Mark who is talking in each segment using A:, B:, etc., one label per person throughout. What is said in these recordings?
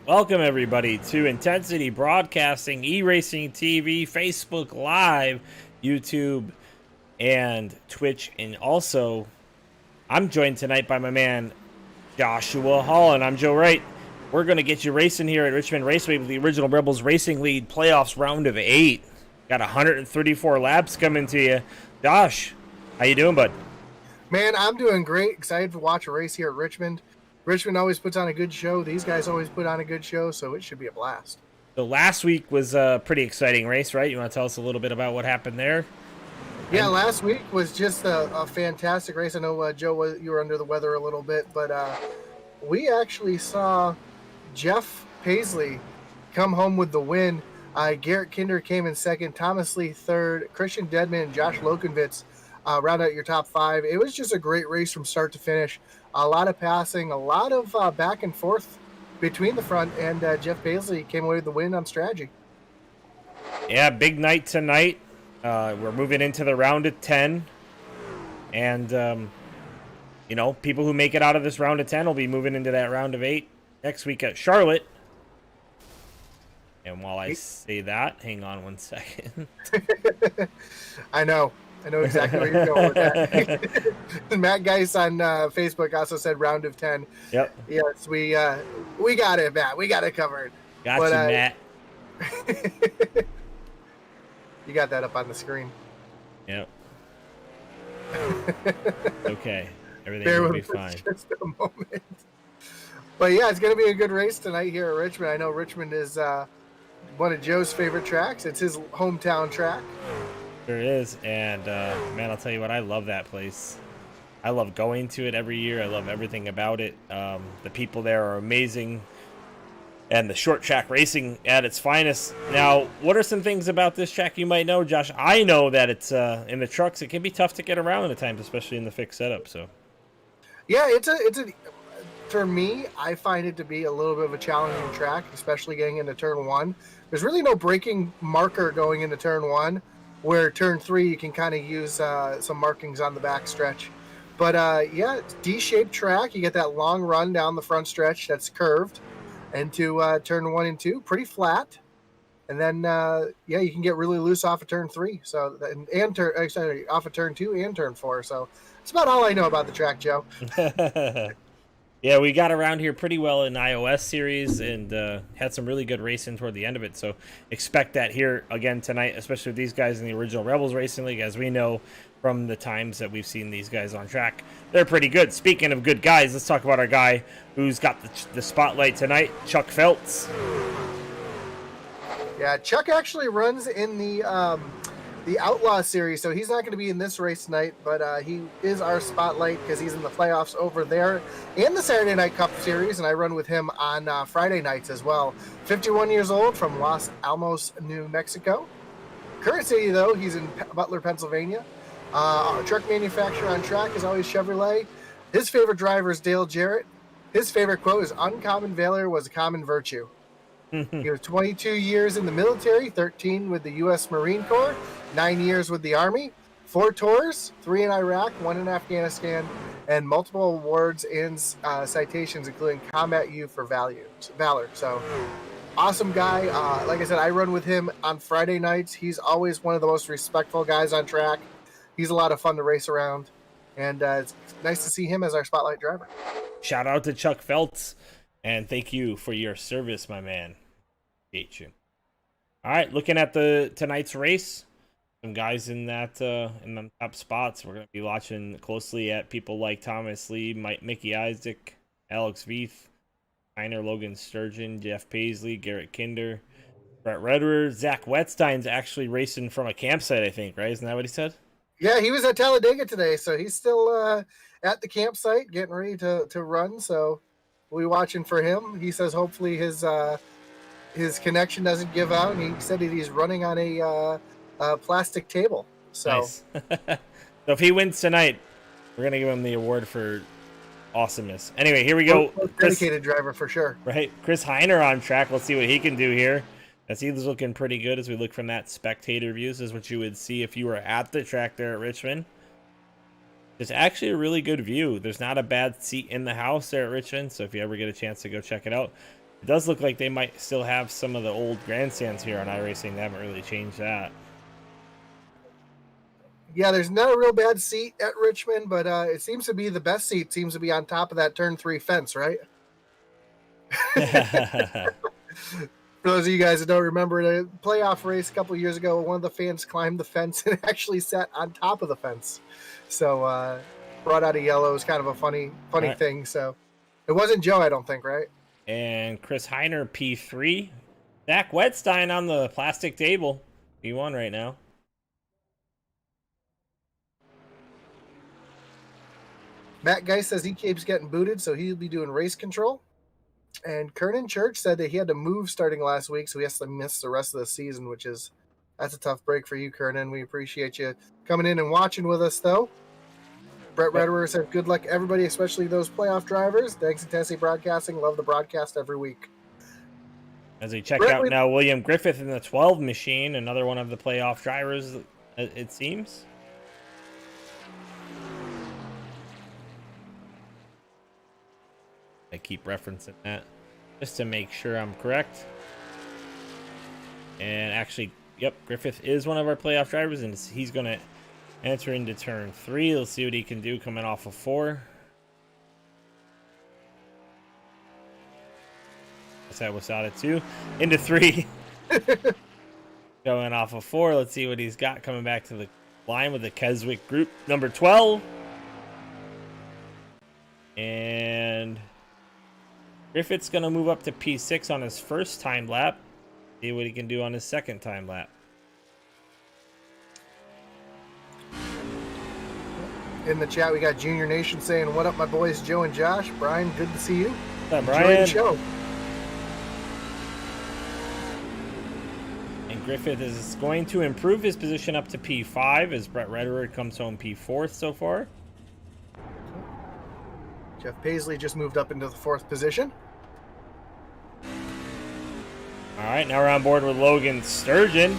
A: Welcome, everybody, to Intensity Broadcasting, E-Racing TV, Facebook Live, YouTube, and Twitch. And also, I'm joined tonight by my man, Joshua Hall, and I'm Joe Wright. We're going to get you racing here at Richmond Raceway with the Original Rebels Racing League Playoffs Round of 8. Got 134 laps coming to you. Josh, how you doing, bud?
B: Man, I'm doing great. Excited to watch a race here at Richmond. Richmond always puts on a good show. These guys always put on a good show, so it should be a blast.
A: So last week was a pretty exciting race, right? You want to tell us a little bit about what happened there?
B: Yeah, last week was just a fantastic race. I know, Joe, you were under the weather a little bit, but we actually saw Jeff Paisley come home with the win. Garrett Kinder came in second, Thomas Lee third, Christian Dedman and Josh Lokenvitz round out your top five. It was just a great race from start to finish. A lot of passing, a lot of back and forth between the front, and Jeff Paisley came away with the win on strategy.
A: Yeah, big night tonight. We're moving into the round of 10. And, you know, people who make it out of this round of 10 will be moving into that round of 8 next week at Charlotte. And while I say that, hang on one second.
B: I know exactly where you're going with that. Matt Geis on Facebook also said round of 10.
A: Yep.
B: Yes, we got it, Matt. We got it covered.
A: Got you, Matt.
B: You got that up on the screen.
A: Yep. Okay. Everything will be fine.
B: Just a moment. But yeah, it's going to be a good race tonight here at Richmond. I know Richmond is one of Joe's favorite tracks. It's his hometown track.
A: There is, and man, I'll tell you what, I love that place. I love going to it every year. I love everything about it. The people there are amazing, and the short track racing at its finest. Now, what are some things about this track you might know, Josh? I know that it's in the trucks. It can be tough to get around at times, especially in the fixed setup. So,
B: yeah, it's a for me, I find it to be a little bit of a challenging track, especially getting into turn one. There's really no braking marker going into turn one. Where turn 3 you can kind of use some markings on the back stretch. But yeah, it's D-shaped track. You get that long run down the front stretch that's curved into turn 1 and 2, pretty flat. And then yeah, you can get really loose off of turn 3. So off of turn 2 and turn 4. So that's about all I know about the track, Joe.
A: Yeah, we got around here pretty well in iOS series and had some really good racing toward the end of it. So expect that here again tonight, especially with these guys in the Original Rebels Racing League. As we know from the times that we've seen these guys on track, they're pretty good. Speaking of good guys, let's talk about our guy who's got the spotlight tonight, Chuck Phelps.
B: Yeah, Chuck actually runs in the Outlaw Series, so he's not going to be in this race tonight, but he is our spotlight because he's in the playoffs over there and the Saturday Night Cup Series, and I run with him on Friday nights as well. 51 years old from Los Alamos, New Mexico. Current city, though, he's in Butler, Pennsylvania. Truck manufacturer on track is always Chevrolet. His favorite driver is Dale Jarrett. His favorite quote is, "Uncommon valor was a common virtue." He was 22 years in the military, 13 with the U.S. Marine Corps, 9 years with the Army, 4 tours, 3 in Iraq, 1 in Afghanistan, and multiple awards and citations, including Combat U for Valor. So, awesome guy. Like I said, I run with him on Friday nights. He's always one of the most respectful guys on track. He's a lot of fun to race around, and it's nice to see him as our spotlight driver.
A: Shout out to Chuck Phelps. And thank you for your service, my man. Appreciate you. All right, looking at tonight's race, some guys in the top spots. We're going to be watching closely at people like Thomas Lee, Mickey Isaac, Alex Veith, Heiner, Logan Sturgeon, Jeff Paisley, Garrett Kinder, Brett Redder. Zach Wetstein's actually racing from a campsite, I think, right? Isn't that what he said?
B: Yeah, he was at Talladega today, so he's still at the campsite getting ready to run, so we'll be watching for him. He says hopefully his connection doesn't give out, and he said that he's running on a plastic table. So,
A: nice. So if he wins tonight, we're gonna give him the award for awesomeness. Anyway, here we go.
B: Dedicated driver for sure.
A: Right, Chris Heiner on track. Let's see what he can do here. As he's looking pretty good as we look from that spectator views. This is what you would see if you were at the track there at Richmond. It's actually a really good view. There's not a bad seat in the house there at Richmond, so if you ever get a chance to go check it out. It does look like they might still have some of the old grandstands here on iRacing. They haven't really changed that.
B: Yeah, there's not a real bad seat at Richmond, but it seems to be the best seat seems to be on top of that turn 3 fence, right? For those of you guys that don't remember, the playoff race a couple years ago, one of the fans climbed the fence and actually sat on top of the fence. So brought out a yellow is kind of a funny
A: Right.
B: thing. So it wasn't Joe, I don't think, right?
A: And Chris Heiner, P3. Zach Wedstein on the plastic table, P1 right now.
B: Matt Geist says he keeps getting booted, so he'll be doing race control. And Kernan Church said that he had to move starting last week, so he has to miss the rest of the season, that's a tough break for you, Kernan. We appreciate you coming in and watching with us, though. Brett Redwer said, good luck, everybody, especially those playoff drivers. Thanks to Tessie Broadcasting. Love the broadcast every week.
A: As we check out now, William Griffith in the 12 machine, another one of the playoff drivers, it seems. I keep referencing that just to make sure I'm correct. And actually, yep, Griffith is one of our playoff drivers, and he's going to enter into turn 3. Let's see what he can do coming off of 4. That was out of 2 into 3. Going off of 4. Let's see what he's got coming back to the line with the Keswick group number 12. And Griffith's going to move up to P6 on his first time lap. See what he can do on his second time lap.
B: In the chat, we got Junior Nation saying, what up, my boys, Joe and Josh. Brian, good to see you.
A: What's up, Brian?
B: Enjoy the show.
A: And Griffith is going to improve his position up to P5 as Brett Redward comes home P4th so far.
B: Jeff Paisley just moved up into the 4th position.
A: All right, now we're on board with Logan Sturgeon.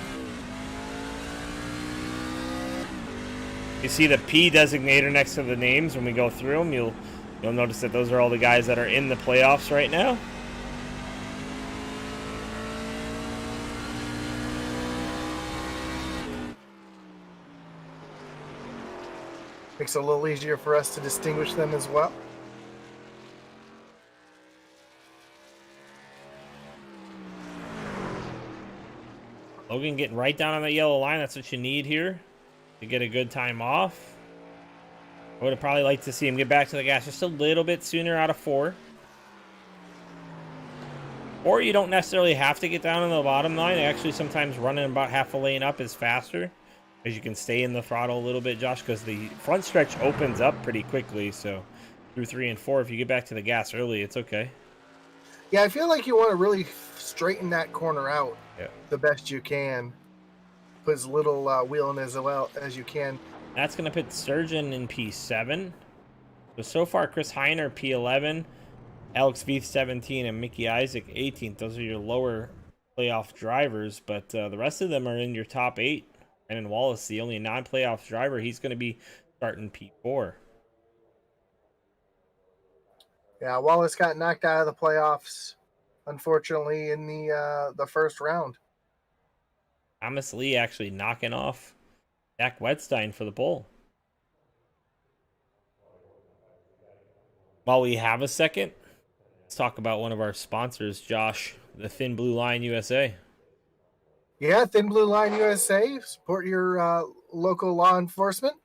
A: You see the P designator next to the names when we go through them. You'll notice that those are all the guys that are in the playoffs right now.
B: Makes it a little easier for us to distinguish them as well.
A: Logan getting right down on that yellow line. That's what you need here to get a good time off. I would have probably liked to see him get back to the gas just a little bit sooner out of 4. Or you don't necessarily have to get down on the bottom line. Actually, sometimes running about half a lane up is faster, as you can stay in the throttle a little bit, Josh, because the front stretch opens up pretty quickly. So through 3 and 4, if you get back to the gas early, it's okay.
B: Yeah, I feel like you want to really straighten that corner out the best you can. Put as little wheel in as well as you can.
A: That's going to put Sturgeon in P7. So far, Chris Heiner, P11, Alex Veith, 17, and Mickey Isaac, 18th. Those are your lower playoff drivers, but the rest of them are in your top 8. Brandon Wallace, the only non-playoff driver, he's going to be starting P4.
B: Yeah, Wallace got knocked out of the playoffs, unfortunately, in the first round.
A: Thomas Lee actually knocking off Zach Wedstein for the pole. While we have a second, let's talk about one of our sponsors, Josh, the Thin Blue Line USA.
B: Yeah, Thin Blue Line USA. Support your local law enforcement.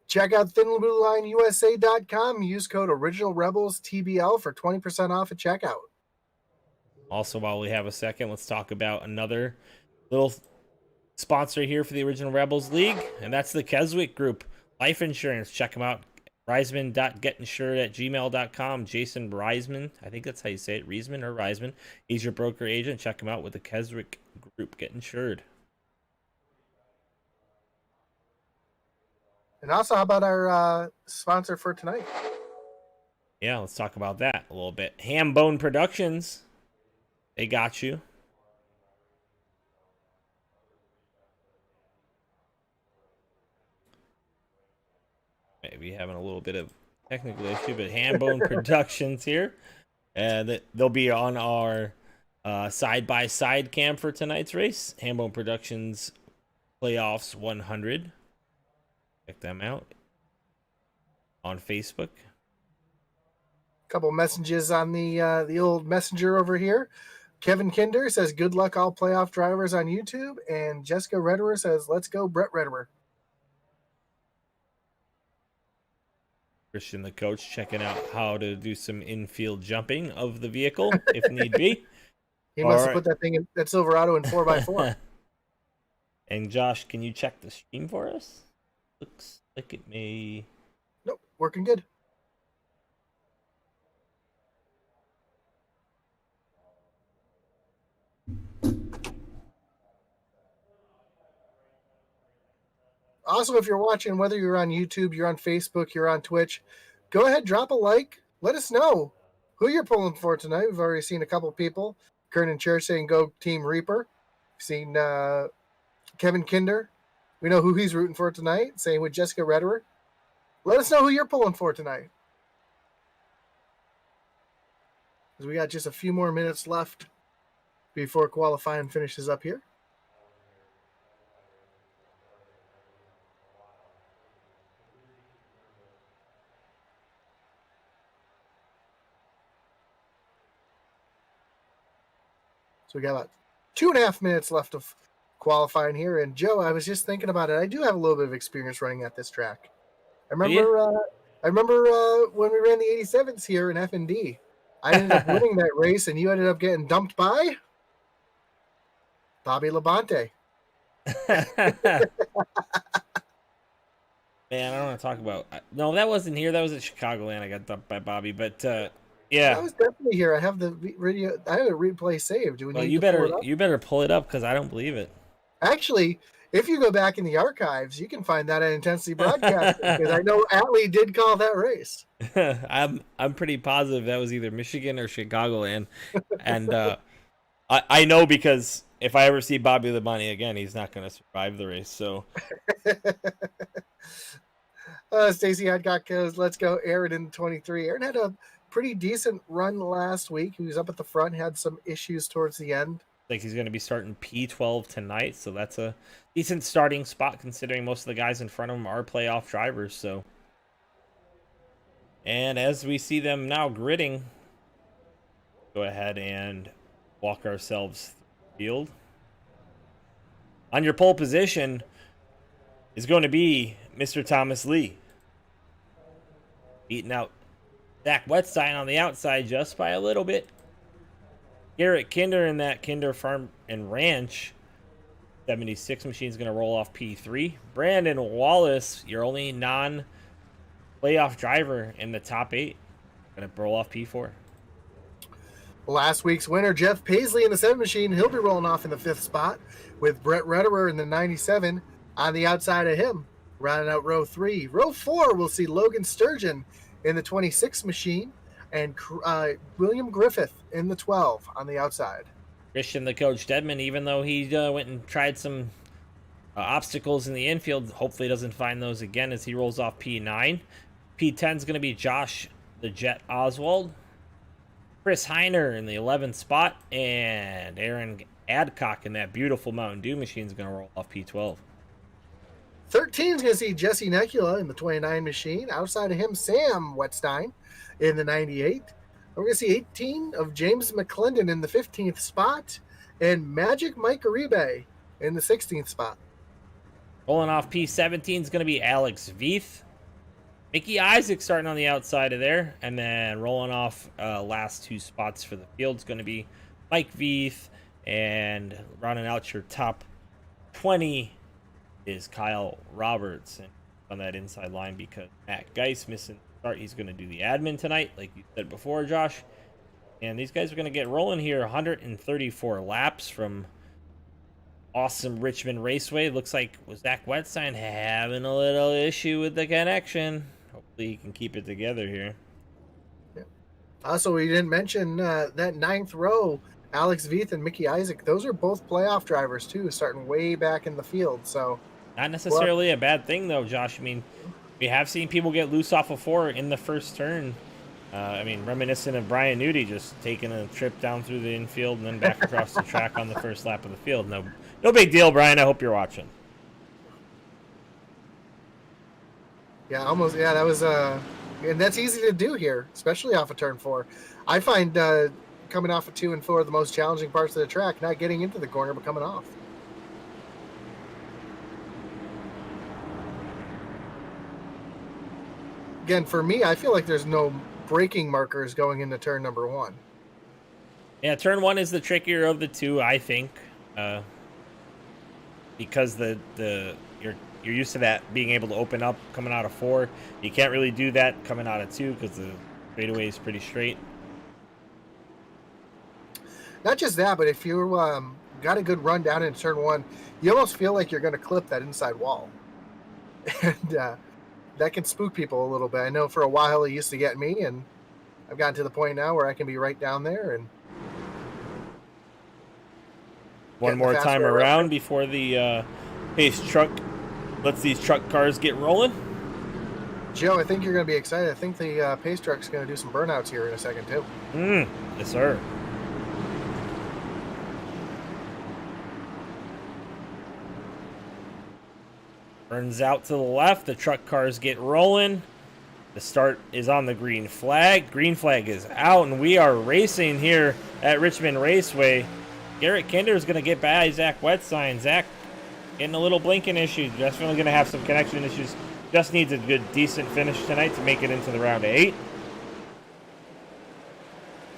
B: Check out thinbluelineusa.com. Use code OriginalRebelsTBL for 20% off at checkout.
A: Also, while we have a second, let's talk about another little sponsor here for the Original Rebels League, and that's the Keswick Group. Life insurance. Check them out. Reisman.getinsured@gmail.com. Jason Reisman, I think that's how you say it, Reisman or Reisman. He's your broker agent. Check him out with the Keswick Group. Get insured.
B: And also, how about our sponsor for tonight?
A: Yeah, let's talk about that a little bit. Hambone Productions. They got you. Maybe having a little bit of technical issue, but Hambone Productions here. And they'll be on our side-by-side cam for tonight's race. Hambone Productions Playoffs 100. Check them out on Facebook.
B: Couple messages on the old messenger over here. Kevin Kinder says, good luck all playoff drivers on YouTube. And Jessica Rederer says, let's go Brett Rederer.
A: Christian, the coach, checking out how to do some infield jumping of the vehicle if need be.
B: He must have put that thing in that Silverado in 4x4.
A: And Josh, can you check the stream for us? Looks like it may.
B: Nope, working good. Also, if you're watching, whether you're on YouTube, you're on Facebook, you're on Twitch, go ahead, drop a like. Let us know who you're pulling for tonight. We've already seen a couple people. Kernan Chair saying go Team Reaper. We've seen Kevin Kinder. We know who he's rooting for tonight. Same with Jessica Rederer. Let us know who you're pulling for tonight. Because we got just a few more minutes left before qualifying finishes up here. So we got about 2.5 minutes left of qualifying here. And Joe, I was just thinking about it. I do have a little bit of experience running at this track. I remember when we ran the 87s here in F&D. I ended up winning that race, and you ended up getting dumped by Bobby Labonte.
A: Man, I don't want to talk about. No, that wasn't here. That was at Chicagoland. I got dumped by Bobby, but yeah,
B: I was definitely here. I have the video. I have a replay saved. Do we
A: well,
B: need
A: you
B: to
A: better pull it up because I don't believe it.
B: Actually, if you go back in the archives, you can find that at Intensity Broadcasting because I know Atlee did call that race.
A: I'm pretty positive that was either Michigan or Chicagoland, and I know because if I ever see Bobby Labonte again, he's not going to survive the race. So,
B: Stacy Hadcock goes, let's go. Aaron in 23. Aaron had a pretty decent run last week. He was up at the front, had some issues towards the end.
A: Like he's going to be starting P12 tonight, so that's a decent starting spot considering most of the guys in front of him are playoff drivers. So, and as we see them now gridding, go ahead and walk ourselves through the field. On your pole position is going to be Mr. Thomas Lee, beating out Zach Wetstein on the outside just by a little bit. Garrett Kinder in that Kinder Farm and Ranch 76 machine is going to roll off P3. Brandon Wallace, your only non-playoff driver in the top 8, going to roll off P4.
B: Last week's winner, Jeff Paisley in the 7 machine, he'll be rolling off in the 5th spot with Brett Rederer in the 97 on the outside of him. Rounding out row 3. Row 4, we'll see Logan Sturgeon in the 26 machine and William Griffith in the 12 on the outside.
A: Christian, the coach, Deadman, even though he went and tried some obstacles in the infield, hopefully doesn't find those again as he rolls off P9. P10 is going to be Josh the Jet Oswald. Chris Heiner in the 11th spot, and Aaron Adcock in that beautiful Mountain Dew machine is going to roll off P12.
B: 13 is going to see Jesse Necula in the 29 machine. Outside of him, Sam Wetstein in the 98. We're going to see 18 of James McClendon in the 15th spot, and Magic Mike Uribe in the 16th spot.
A: Rolling off P17 is going to be Alex Veith. Mickey Isaac starting on the outside of there, and then rolling off last 2 spots for the field is going to be Mike Veith, and rounding out your top 20 is Kyle Roberts and on that inside line because Matt Geis missing the start. He's going to do the admin tonight, like you said before, Josh. And these guys are going to get rolling here. 134 laps from awesome Richmond Raceway. Looks like Zach Wetstein having a little issue with the connection. Hopefully he can keep it together here.
B: Yeah. Also, we didn't mention that 9th row, Alex Veith and Mickey Isaac. Those are both playoff drivers, too, starting way back in the field. So
A: not necessarily a bad thing, though, Josh. I mean, we have seen people get loose off of 4 in the first turn I mean, reminiscent of Brian Nudie just taking a trip down through the infield and then back across the track on the first lap of the field. No big deal, Brian. I hope you're watching.
B: Yeah, almost. Yeah, that was and that's easy to do here, especially off of turn 4. I find coming off of 2 and 4 the most challenging parts of the track, not getting into the corner but coming off. Again, for me, I feel like there's no braking markers going into turn number 1.
A: Yeah, turn 1 is the trickier of the two, I think, because you're used to that being able to open up coming out of 4. You can't really do that coming out of 2 because the straightaway is pretty straight.
B: Not just that, but if you got a good run down in turn 1, you almost feel like you're going to clip that inside wall. And that can spook people a little bit. I know for a while it used to get me, and I've gotten to the point now where I can be right down there. And
A: one more time around before the pace truck lets these truck cars get rolling.
B: Joe, I think you're going to be excited. I think the pace truck's going to do some burnouts here in a second, too.
A: Yes, sir. Burns out to the left. The truck cars get rolling. The start is on the green flag. Green flag is out, and we are racing here at Richmond Raceway. Garrett Kinder is going to get by Zach Wetstein. Zach getting a little blinking issue. Definitely going to have some connection issues. Just needs a good, decent finish tonight to make it into the round of 8.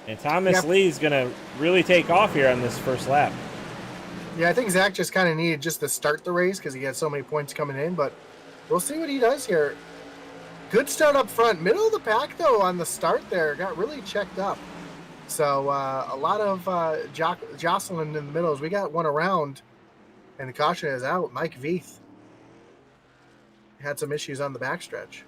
A: And Thomas Lee is going to really take off here on this first lap.
B: Yeah, I think Zach just kind of needed just to start the race because he had so many points coming in, but we'll see what he does here. Good start up front. Middle of the pack, though, on the start there. Got really checked up. So a lot of jostling in the middles. We got one around, and the caution is out. Mike Veith had some issues on the backstretch.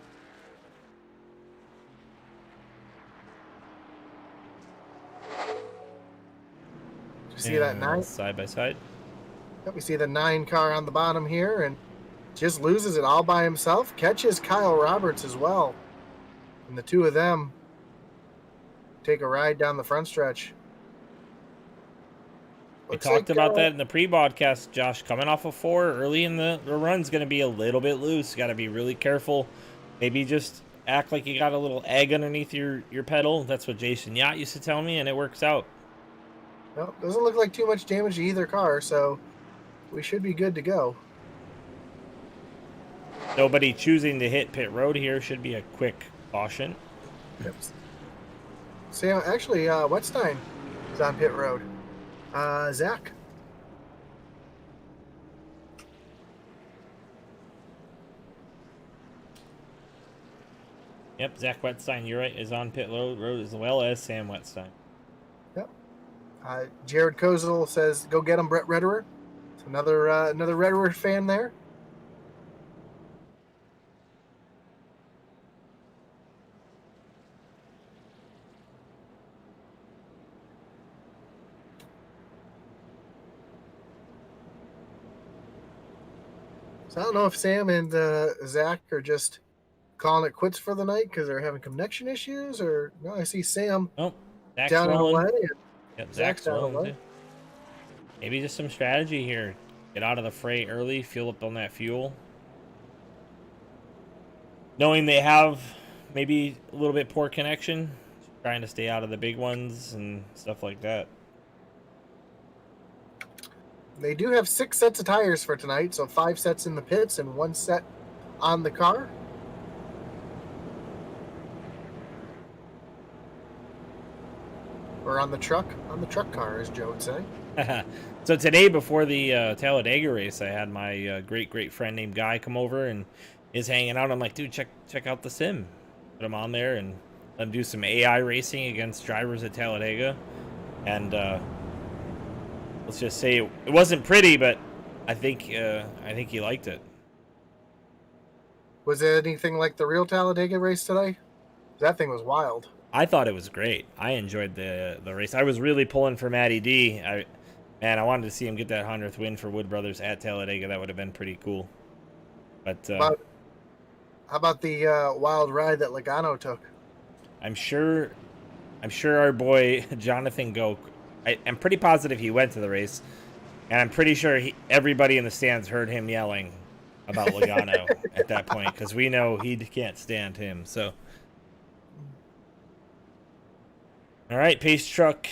B: You see that 9?
A: Side by side.
B: Yep, we see the 9 car on the bottom here, and just loses it all by himself. Catches Kyle Roberts as well. And the two of them take a ride down the front stretch.
A: We talked about that in the pre-broadcast, Josh. Coming off of 4 early in the run's going to be a little bit loose. Got to be really careful. Maybe just act like you got a little egg underneath your pedal. That's what Jason Yacht used to tell me, and it works out.
B: Well, doesn't look like too much damage to either car, so we should be good to go.
A: Nobody choosing to hit pit road here. Should be a quick caution.
B: Yep. Sam, actually, Wetstein is on pit road. Zach.
A: Yep, Zach Wetstein, you're right, is on pit road as well as Sam Wetstein.
B: Yep. Jared Kozel says, "Go get him, Brett Redderer." It's another Redderer fan there. So I don't know if Sam and Zach are just calling it quits for the night because they're having connection issues, or no? I see Sam
A: Zach's
B: down and
A: rolling.
B: away.
A: Yep, Zach's rolling too. Maybe just some strategy here. Get out of the fray early, fuel up on that fuel. Knowing they have maybe a little bit poor connection, trying to stay out of the big ones and stuff like that.
B: They do have 6 sets of tires for tonight, so 5 sets in the pits and 1 set on the car. Or on the truck car, as Joe would say.
A: So today, before the Talladega race, I had my great friend named Guy come over and is hanging out. I'm like, dude, check out the sim. Put him on there and let him do some AI racing against drivers at Talladega. And let's just say it wasn't pretty, but I think he liked it.
B: Was it anything like the real Talladega race today? That thing was wild.
A: I thought it was great. I enjoyed the race. I was really pulling for Matty D. I wanted to see him get that 100th win for Wood Brothers at Talladega. That would have been pretty cool. But
B: how about the wild ride that Logano took?
A: I'm sure our boy Jonathan Goke. I'm pretty positive he went to the race, and I'm pretty sure everybody in the stands heard him yelling about Logano at that point, because we know he can't stand him. So, all right, pace truck.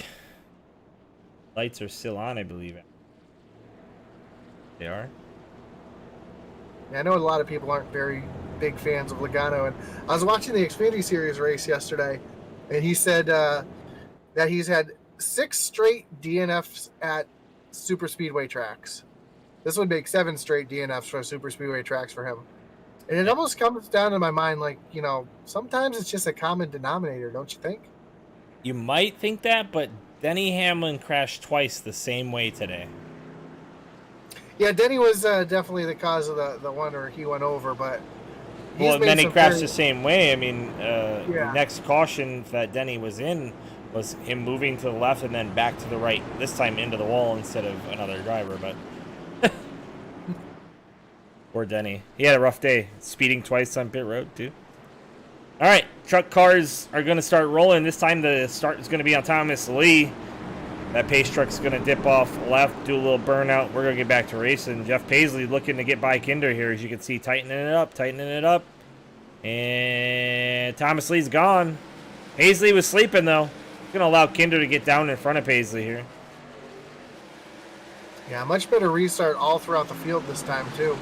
A: Lights are still on, I believe. They are.
B: Yeah, I know a lot of people aren't very big fans of Logano, and I was watching the Xfinity Series race yesterday, and he said that he's had 6 straight DNFs at super speedway tracks. This would make 7 straight DNFs for super speedway tracks for him. And it almost comes down to my mind, like, sometimes it's just a common denominator, don't you think?
A: You might think that, but Denny Hamlin crashed twice the same way today.
B: Yeah, Denny was definitely the cause of the one where he went over, but
A: well, and then he crashed the same way. I mean, the next caution that Denny was in was him moving to the left and then back to the right, this time into the wall instead of another driver, but poor Denny. He had a rough day, speeding twice on pit road, too. All right, truck cars are going to start rolling. This time the start is going to be on Thomas Lee. That pace truck's going to dip off left, do a little burnout. We're going to get back to racing. Jeff Paisley looking to get by Kinder here, as you can see, tightening it up. And Thomas Lee's gone. Paisley was sleeping, though. Going to allow Kinder to get down in front of Paisley here.
B: Yeah, much better restart all throughout the field this time, too.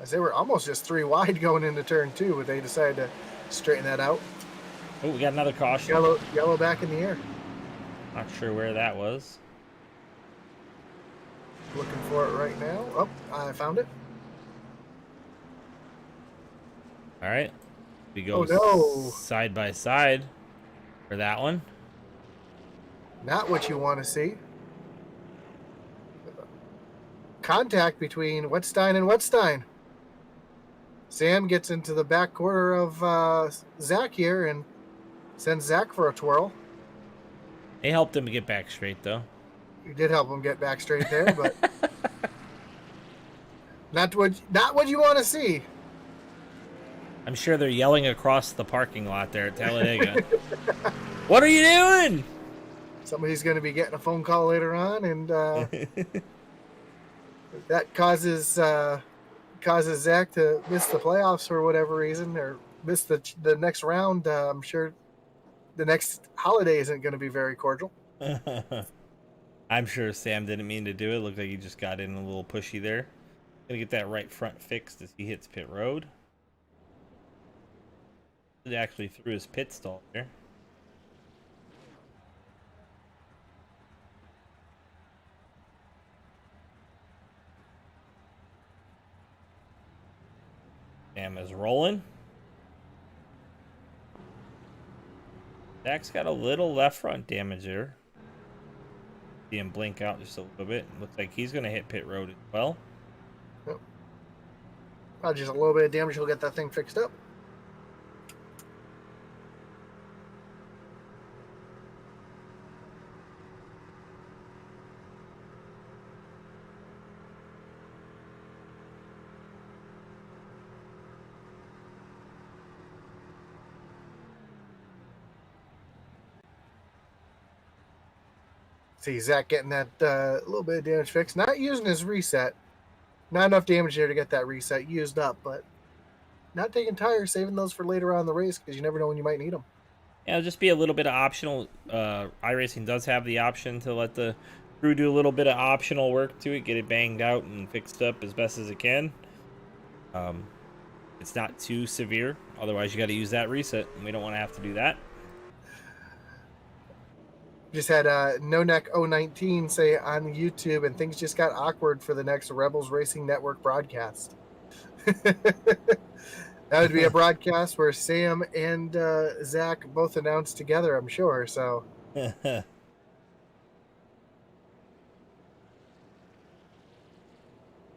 B: As they were almost just 3 wide going into turn 2, but they decided to straighten that out.
A: Oh, we got another caution.
B: Yellow back in the air.
A: Not sure where that was.
B: Looking for it right now. Oh, I found it.
A: All right. We go side by side for that one.
B: Not what you want to see. Contact between Wettstein and Wettstein. Sam gets into the back quarter of Zach here and sends Zach for a twirl.
A: They helped him get back straight, though.
B: You did help him get back straight there, but not what you want to see.
A: I'm sure they're yelling across the parking lot there at Talladega. What are you doing?
B: Somebody's going to be getting a phone call later on, and that causes Zach to miss the playoffs for whatever reason, or miss the next round. I'm sure the next holiday isn't going to be very cordial.
A: I'm sure Sam didn't mean to do it. Looked like he just got in a little pushy there. Gonna get that right front fixed as he hits pit road. He actually threw his pit stall there. Sam is rolling. Zach's got a little left front damage there. See him blink out just a little bit. Looks like he's going to hit pit road as well.
B: Yep. Just a little bit of damage. He'll get that thing fixed up. See Zach getting that little bit of damage fixed. Not using his reset. Not enough damage there to get that reset used up, but not taking tires, saving those for later on in the race because you never know when you might need them.
A: Yeah, it'll just be a little bit of optional. iRacing does have the option to let the crew do a little bit of optional work to it, get it banged out and fixed up as best as it can. It's not too severe. Otherwise, you got to use that reset, and we don't want to have to do that.
B: Just had No Neck 019 say on YouTube, and things just got awkward for the next Rebels Racing Network broadcast. That would be a broadcast where Sam and Zach both announced together, I'm sure. So.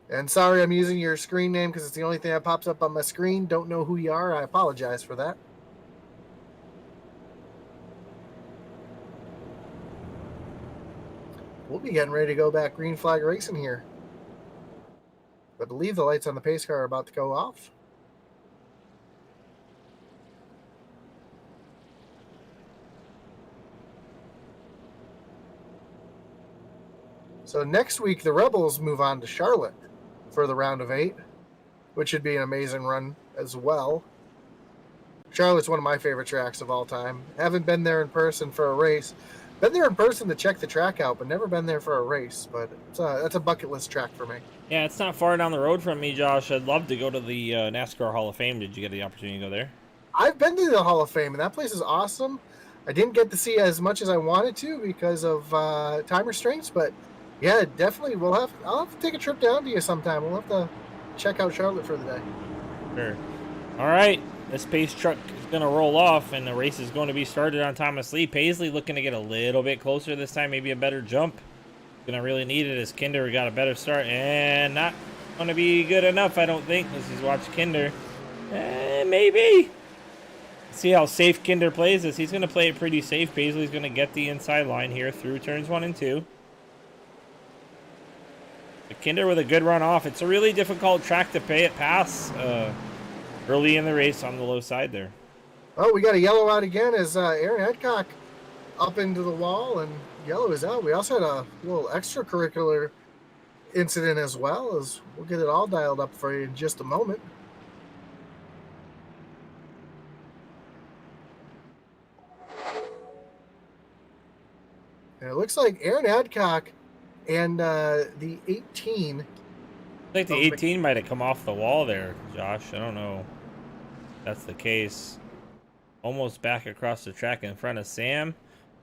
B: And sorry, I'm using your screen name because it's the only thing that pops up on my screen. Don't know who you are. I apologize for that. We'll be getting ready to go back green flag racing here. I believe the lights on the pace car are about to go off. So next week, the Rebels move on to Charlotte for the round of 8, which should be an amazing run as well. Charlotte's one of my favorite tracks of all time. Haven't been there in person for a race. Been there in person to check the track out, but never been there for a race. But that's a bucket list track for me.
A: Yeah, it's not far down the road from me, Josh. I'd love to go to the NASCAR Hall of Fame. Did you get the opportunity to go there?
B: I've been to the Hall of Fame, and that place is awesome. I didn't get to see as much as I wanted to because of time restraints, but yeah, definitely I'll have to take a trip down to you sometime. We'll have to check out Charlotte for the day.
A: Sure. All right, this pace truck is going to roll off, and the race is going to be started on Thomas Lee. Paisley looking to get a little bit closer this time, maybe a better jump. Going to really need it as Kinder got a better start, and not going to be good enough, I don't think. Let's just watch Kinder. Maybe. See how safe Kinder plays this. He's going to play it pretty safe. Paisley's going to get the inside line here through turns 1 and 2. But Kinder with a good run off. It's a really difficult track to pass early in the race on the low side there.
B: Oh, we got a yellow out again as Aaron Adcock up into the wall, and yellow is out. We also had a little extracurricular incident as well. As we'll get it all dialed up for you in just a moment. And it looks like Aaron Adcock and the 18.
A: I think the 18 might have come off the wall there, Josh. I don't know if that's the case. Almost back across the track in front of Sam.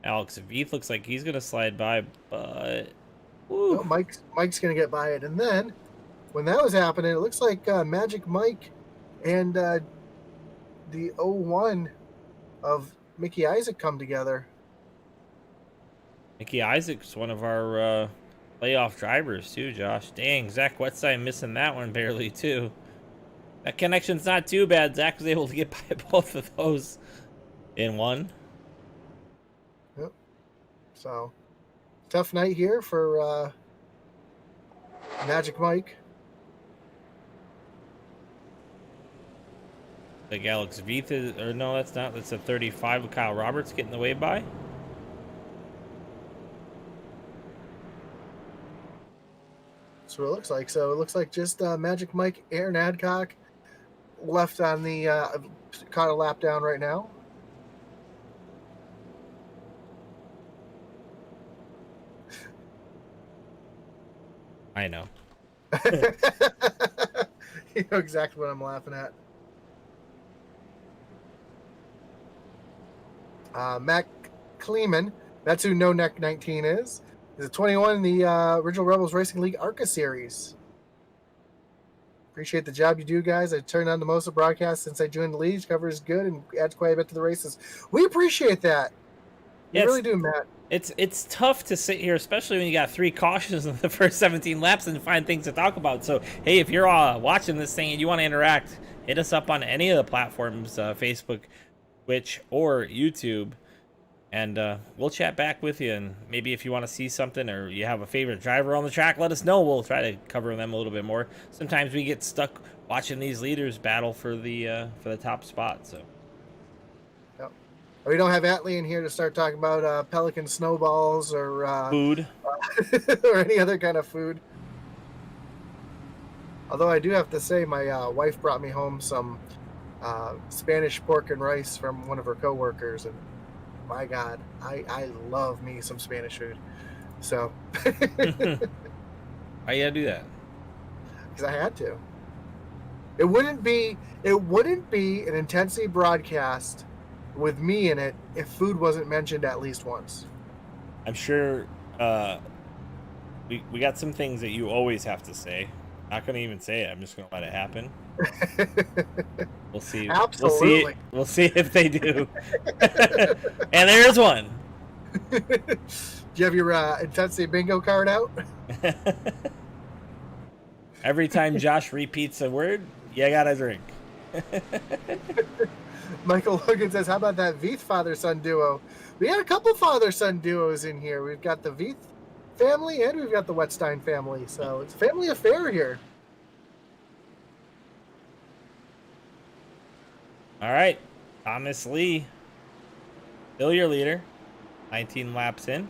A: Alex Veith looks like he's going to slide by, but...
B: Well, Mike's going to get by it. And then, when that was happening, it looks like Magic Mike and the 01 of Mickey Isaac come together.
A: Mickey Isaac's one of our playoff drivers, too, Josh. Dang, Zach Wetside missing that one barely, too. That connection's not too bad. Zach was able to get by both of those in one.
B: Yep. So, tough night here for Magic Mike.
A: Like Alex Veith is, or no, that's not. That's a 35 of Kyle Roberts getting the way by.
B: That's what it looks like. So it looks like just Magic Mike, Aaron Adcock left on the caught a lap down right now.
A: I know.
B: You know exactly what I'm laughing at. Matt Kleeman, that's who No Neck 19 is. He's a 21 in the Original Rebels Racing League ARCA series. Appreciate the job you do, guys. I turned on the most of the broadcast since I joined the league. Cover is good and adds quite a bit to the races. We appreciate that. We really do, Matt.
A: It's tough to sit here, especially when you got 3 cautions in the first 17 laps and find things to talk about. So, hey, if you're watching this thing and you want to interact, hit us up on any of the platforms, Facebook, Twitch, or YouTube, and we'll chat back with you. And maybe if you want to see something or you have a favorite driver on the track, let us know. We'll try to cover them a little bit more. Sometimes we get stuck watching these leaders battle for the top spot. So.
B: We don't have Atlee in here to start talking about Pelican snowballs or
A: food
B: or any other kind of food. Although I do have to say, my wife brought me home some Spanish pork and rice from one of her coworkers, and my God, I love me some Spanish food. So
A: why you gotta do that?
B: Because I had to. It wouldn't be an intensity broadcast with me in it if food wasn't mentioned at least once.
A: I'm sure we got some things that you always have to say. Not gonna even say it. I'm just gonna let it happen. We'll see.
B: Absolutely.
A: We'll see if they do. And there's one.
B: Do you have your intensity bingo card out?
A: Every time Josh repeats a word, you gotta drink.
B: Michael Logan says, how about that Veith father-son duo? We got a couple father-son duos in here. We've got the Veith family and we've got the Wetstein family. So it's a family affair here.
A: All right. Thomas Lee, still your leader. 19 laps in.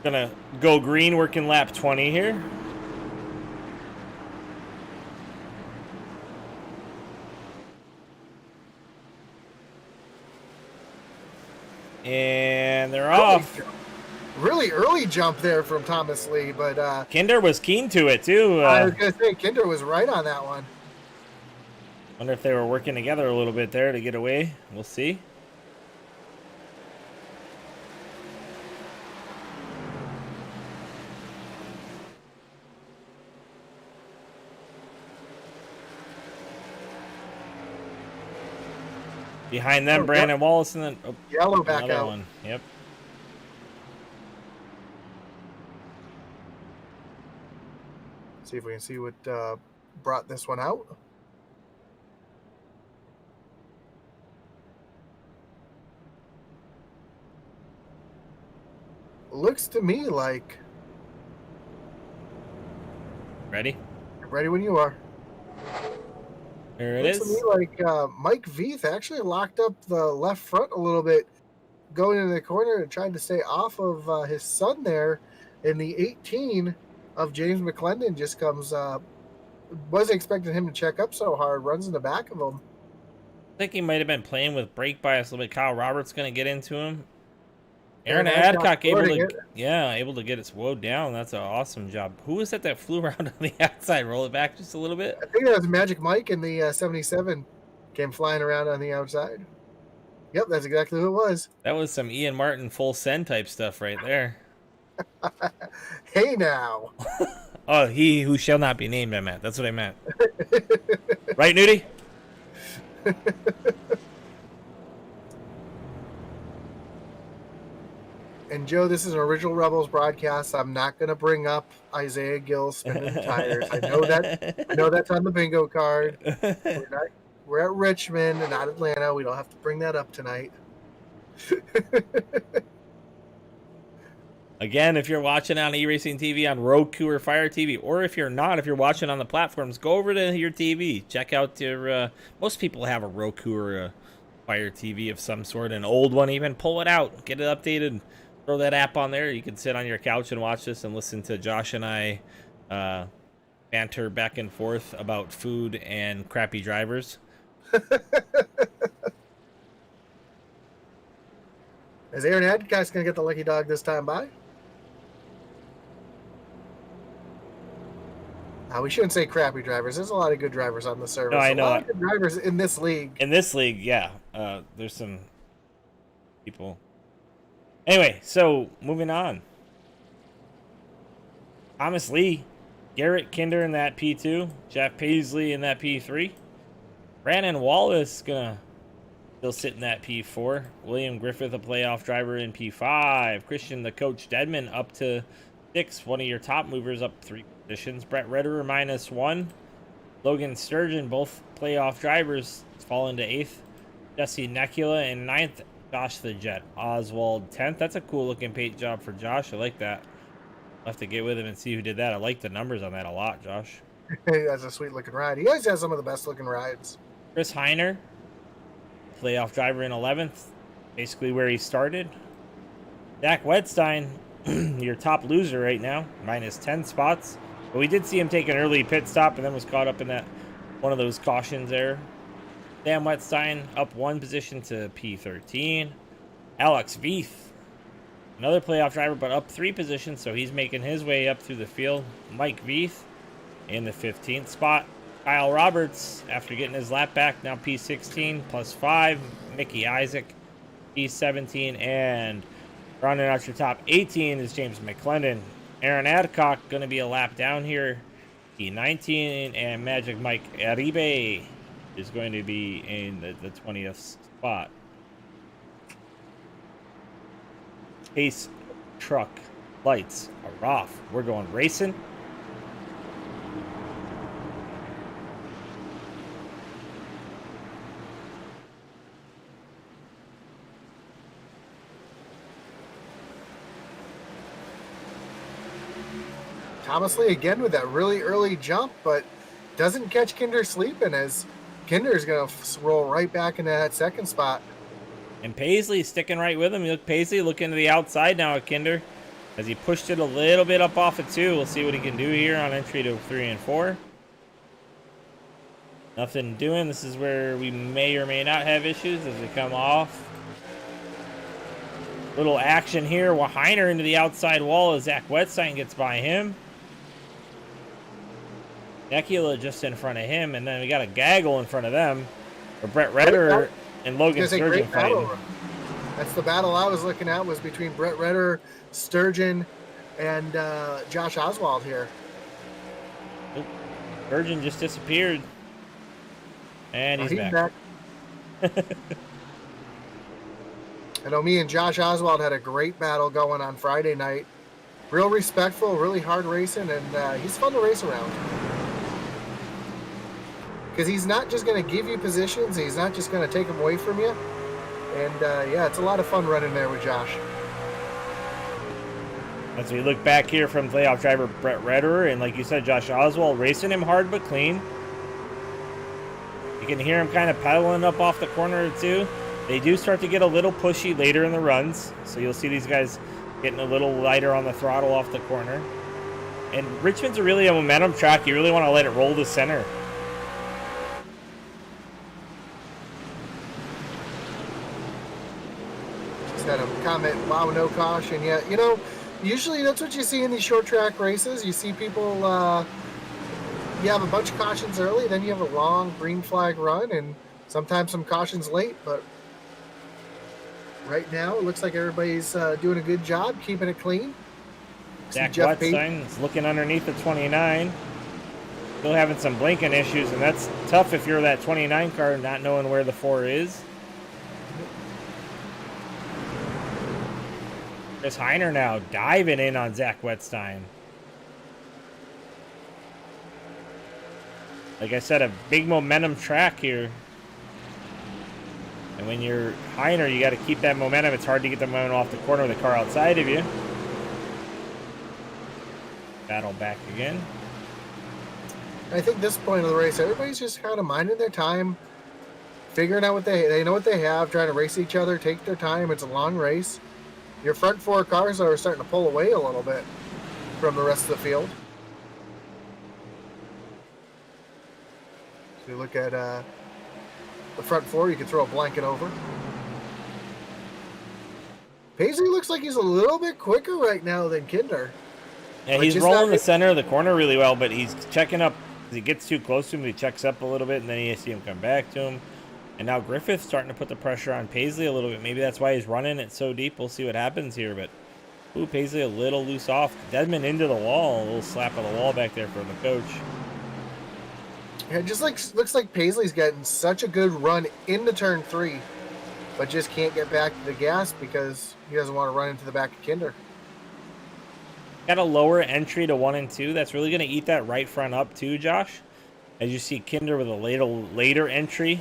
A: Gonna go green, working lap 20 here. And they're off.
B: Really early jump there from Thomas Lee, but
A: Kinder was keen to it too.
B: I was gonna say Kinder was right on that one.
A: Wonder if they were working together a little bit there to get away. We'll see. Behind them, Brandon Wallace, and then
B: yellow back out.
A: One. Yep.
B: See if we can see what brought this one out. Looks to me like.
A: Ready?
B: Ready when you are.
A: There it is.
B: Looks to me like Mike Veith actually locked up the left front a little bit going into the corner and tried to stay off of his son there. And the 18 of James McClendon just comes wasn't expecting him to check up so hard, runs in the back of him.
A: I think he might have been playing with brake bias a little bit. Kyle Roberts going to get into him. Aaron Adcock able to get it slowed down. That's an awesome job. Who was that flew around on the outside? Roll it back just a little bit.
B: I think that was Magic Mike in the 77 came flying around on the outside. Yep, that's exactly who it was.
A: That was some Ian Martin full send type stuff right there.
B: Hey now.
A: Oh, he who shall not be named, I meant. That's what I meant. Right, Nudie?
B: And Joe, this is an original Rebels broadcast. I'm not going to bring up Isaiah Gill spinning tires. I know that's on the bingo card. We're at Richmond and not Atlanta. We don't have to bring that up tonight.
A: Again, if you're watching on eRacing TV on Roku or Fire TV, or if you're not, if you're watching on the platforms, go over to your TV. Check out your. Most people have a Roku or a Fire TV of some sort, an old one even. Pull it out, get it updated. Throw that app on there. You can sit on your couch and watch this and listen to Josh and I banter back and forth about food and crappy drivers.
B: Is Aaron Adcock's going to get the lucky dog this time by? We shouldn't say crappy drivers. There's a lot of good drivers on the service.
A: No, I know.
B: A lot of good drivers in this league.
A: In this league, yeah. There's some people. Anyway, so moving on. Thomas Lee, Garrett Kinder in that P2, Jeff Paisley in that P3. Brandon Wallace gonna still sit in that P4. William Griffith, a playoff driver, in P5. Christian, the coach, Deadman up to 6. One of your top movers up 3 positions. Brett Redder -1. Logan Sturgeon, both playoff drivers, fall into 8th. Jesse Necula in 9th. Josh the Jet Oswald 10th. That's a cool looking paint job for Josh. I like that. I'll have to get with him and see who did that. I like the numbers on that a lot, Josh.
B: That's a sweet looking ride. He always has some of the best looking rides.
A: Chris Heiner, playoff driver in 11th, basically where he started. Zach Wedstein, your top loser right now, -10 spots. But we did see him take an early pit stop and then was caught up in that one of those cautions there. Sam Wedstein up 1 position to P13. Alex Veith, another playoff driver, but up 3 positions, so he's making his way up through the field. Mike Veith in the 15th spot. Kyle Roberts, after getting his lap back, now P16 +5. Mickey Isaac, P17. And rounding out your top 18 is James McClendon. Aaron Adcock going to be a lap down here, P19. And Magic Mike Aribe is going to be in the 20th spot. Pace truck lights are off. We're going racing.
B: Thomas Lee again with that really early jump, but doesn't catch Kinder sleeping as Kinder's going to roll right back into that 2nd spot.
A: And Paisley sticking right with him. You look Paisley looking to the outside now at Kinder. as he pushed it a little bit up off of 2. We'll see what he can do here on entry to 3 and 4. Nothing doing. This is where we may or may not have issues as we come off. Little action here. Heiner into the outside wall as Zach Wetstein gets by him. Nekula just in front of him, and then we got a gaggle in front of them. Or Brett Redder and Logan Sturgeon fighting.
B: That's the battle I was looking at, was between Brett Redder, Sturgeon, and Josh Oswald here.
A: Nope. Sturgeon just disappeared. And he's back.
B: I know me and Josh Oswald had a great battle going on Friday night. Real respectful, really hard racing, and he's fun to race around. Because he's not just going to give you positions, he's not just going to take them away from you. And yeah, it's a lot of fun running there with Josh.
A: As we look back here from playoff driver Brett Redder, and like you said, Josh Oswald racing him hard but clean. You can hear him kind of pedaling up off the corner too. They do start to get a little pushy later in the runs, so you'll see these guys getting a little lighter on the throttle off the corner. And Richmond's really a momentum track. You really want to let it roll to center.
B: Just had a comment, wow, no caution. Yeah, you know, usually that's what you see in these short track races. You see people, you have a bunch of cautions early, then you have a long green flag run, and sometimes some cautions late, but right now it looks like everybody's doing a good job keeping it clean.
A: Zach Wetstein is looking underneath the 29. Still having some blinking issues, and that's tough if you're that 29 car not knowing where the 4 is. Chris Heiner now diving in on Zach Wetstein. Like I said, a big momentum track here. And when you're Heiner, you got to keep that momentum. It's hard to get the momentum off the corner with the car outside of you. Battle back again.
B: I think this point of the race, everybody's just kind of minding their time, figuring out what they know what they have, trying to race each other, take their time. It's a long race. Your front 4 cars are starting to pull away a little bit from the rest of the field. So you look at the front 4, you can throw a blanket over. Paisley looks like he's a little bit quicker right now than Kinder.
A: Yeah, he's rolling the center of the corner really well, but he's checking up. As he gets too close to him, he checks up a little bit, and then you see him come back to him. And now Griffith's starting to put the pressure on Paisley a little bit. Maybe that's why he's running it so deep. We'll see what happens here, but ooh, Paisley a little loose off. Desmond into the wall. A little slap of the wall back there for the coach.
B: Yeah, it just looks like Paisley's getting such a good run into turn 3, but just can't get back to the gas because he doesn't want to run into the back of Kinder.
A: Got a lower entry to 1 and 2. That's really going to eat that right front up too, Josh. As you see Kinder with a later entry.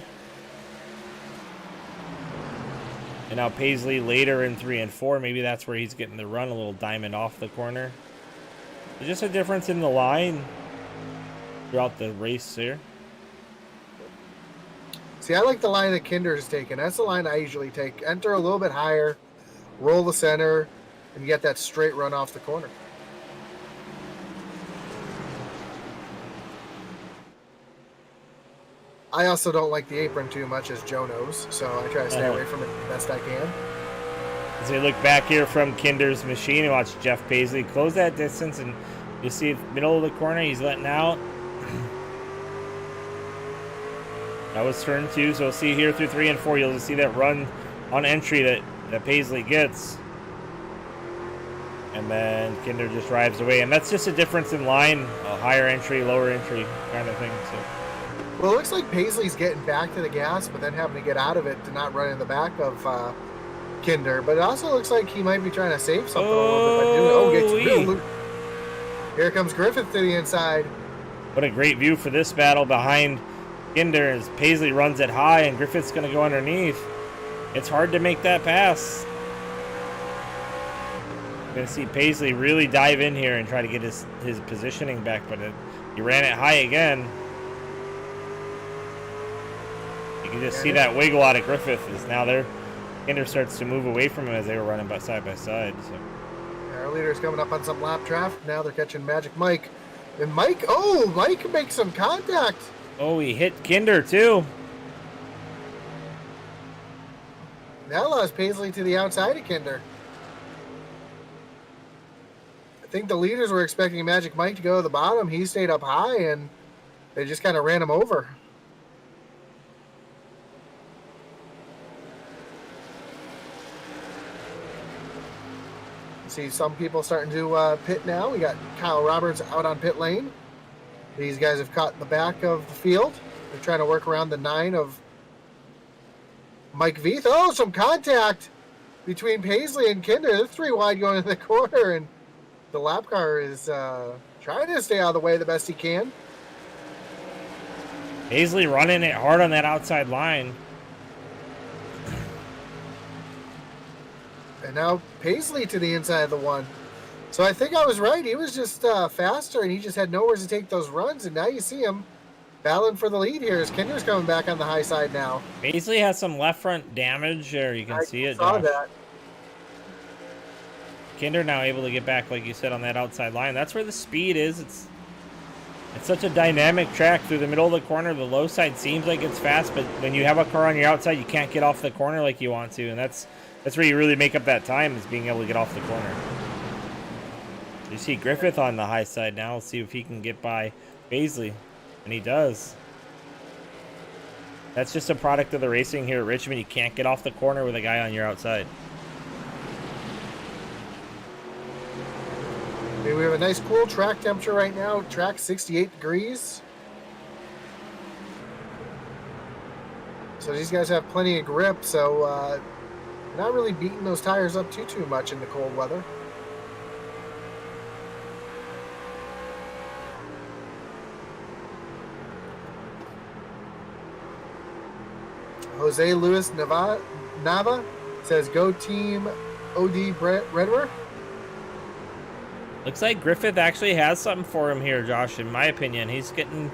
A: And now Paisley later in 3 and 4. Maybe that's where he's getting the run, a little diamond off the corner. There's just a difference in the line throughout the race here.
B: See, I like the line that Kinder is taking. That's the line I usually take. Enter a little bit higher, roll the center, and get that straight run off the corner. I also don't like the apron too much, as Joe knows, so I try to stay away from it the best I can.
A: As we look back here from Kinder's machine and watch Jeff Paisley close that distance, and you see middle of the corner, he's letting out. That was turn 2, so we'll see here through 3 and 4, you'll just see that run on entry that Paisley gets. And then Kinder just drives away, and that's just a difference in line, a higher entry, lower entry kind of thing. So.
B: Well, it looks like Paisley's getting back to the gas, but then having to get out of it to not run in the back of Kinder. But it also looks like he might be trying to save something a little bit by doing it. Here comes Griffith to the inside.
A: What a great view for this battle behind Kinder as Paisley runs it high and Griffith's going to go underneath. It's hard to make that pass. You're going to see Paisley really dive in here and try to get his positioning back, but he ran it high again. You can just see that wiggle out of Griffith as now Kinder starts to move away from him as they were running side by side. So.
B: Our leader's coming up on some lap traffic. Now they're catching Magic Mike. And Mike makes some contact.
A: Oh, he hit Kinder too.
B: Now lost Paisley to the outside of Kinder. I think the leaders were expecting Magic Mike to go to the bottom. He stayed up high, and they just kind of ran him over. See some people starting to pit now. We got Kyle Roberts out on pit lane. These guys have caught the back of the field. They're trying to work around the 9 of Mike Veith. Oh, some contact between Paisley and Kinder. They're 3 wide going into the corner, and the lap car is trying to stay out of the way the best he can.
A: Paisley running it hard on that outside line.
B: And now Paisley to the inside of the 1. So I think I was right. He was just faster, and he just had nowhere to take those runs. And now you see him battling for the lead here as Kinder's coming back on the high side now.
A: Paisley has some left front damage there. You can see it.
B: I saw that.
A: Kinder now able to get back, like you said, on that outside line. That's where the speed is. It's such a dynamic track through the middle of the corner. The low side seems like it's fast, but when you have a car on your outside, you can't get off the corner like you want to, and that's where you really make up that time, is being able to get off the corner. You see Griffith on the high side now. Let's see if he can get by Paisley, and he does. That's just a product of the racing here at Richmond. You can't get off the corner with a guy on your outside.
B: Okay, we have a nice cool track temperature right now. Track 68 degrees. So these guys have plenty of grip, so not really beating those tires up too much in the cold weather. Jose Luis Nava says, "Go team OD Redwer."
A: Looks like Griffith actually has something for him here, Josh, in my opinion. He's getting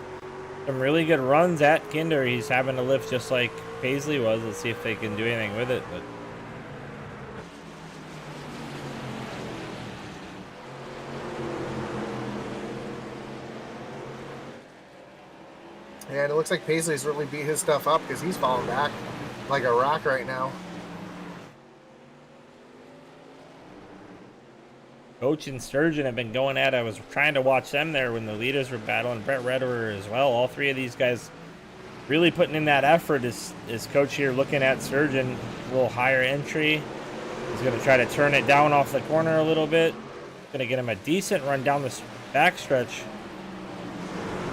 A: some really good runs at Kinder. He's having to lift just like Paisley was. Let's see if they can do anything with it. But
B: and it looks like Paisley's really beat his stuff up because he's falling back like a rock right now.
A: Coach and Sturgeon have been going at it. I was trying to watch them there when the leaders were battling. Brett Rederer as well. All 3 of these guys really putting in that effort. Is Coach here looking at Sturgeon, a little higher entry. He's going to try to turn it down off the corner a little bit. Going to get him a decent run down the backstretch.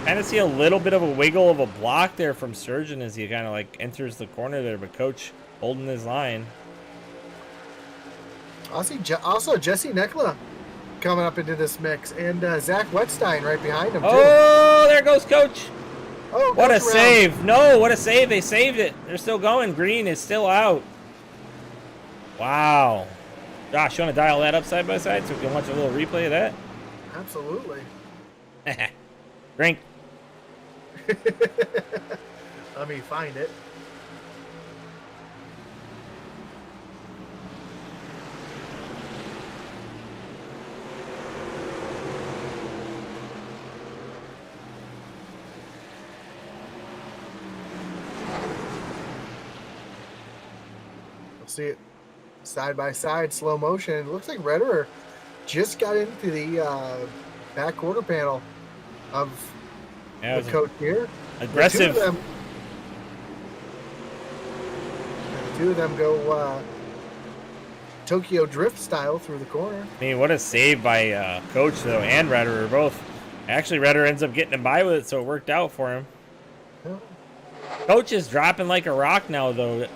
A: Kind of see a little bit of a wiggle of a block there from Sturgeon as he kind of like enters the corner there, but Coach holding his line.
B: Also, Jesse Nekla coming up into this mix, and Zach Wetstein right behind him, too.
A: Oh, there goes Coach.
B: Oh,
A: what a save. No, what a save. They saved it. They're still going. Green is still out. Wow. Josh, you want to dial that up side by side so we can watch a little replay of that?
B: Absolutely.
A: Drink.
B: Let me find it. See it side by side, slow motion. It looks like Rederer just got into the back quarter panel of the Coach here.
A: Aggressive.
B: Two of them go Tokyo Drift style through the corner.
A: I mean, what a save by Coach, though, and Rederer both. Actually, Rederer ends up getting him by with it, so it worked out for him. Yeah. Coach is dropping like a rock now, though,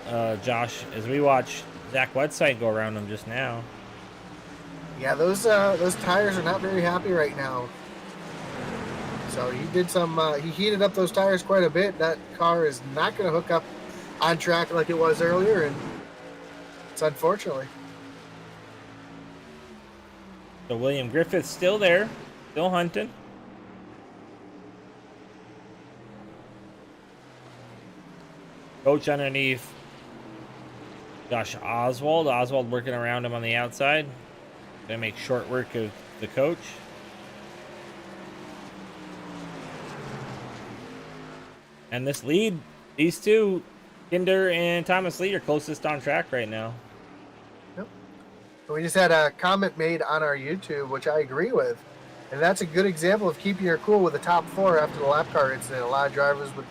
A: Josh, as we watch Zach Wetstein go around him just now.
B: Yeah, those tires are not very happy right now. So he did some, he heated up those tires quite a bit. That car is not going to hook up on track like it was earlier, and it's unfortunately.
A: So William Griffith's still there, still hunting. Coach underneath Josh Oswald. Oswald working around him on the outside. Gonna make short work of the coach. And this lead, these two, Kinder and Thomas Lee, are closest on track right now.
B: Yep. We just had a comment made on our YouTube, which I agree with. And that's a good example of keeping your cool with the top 4 after the lap car incident. A lot of drivers would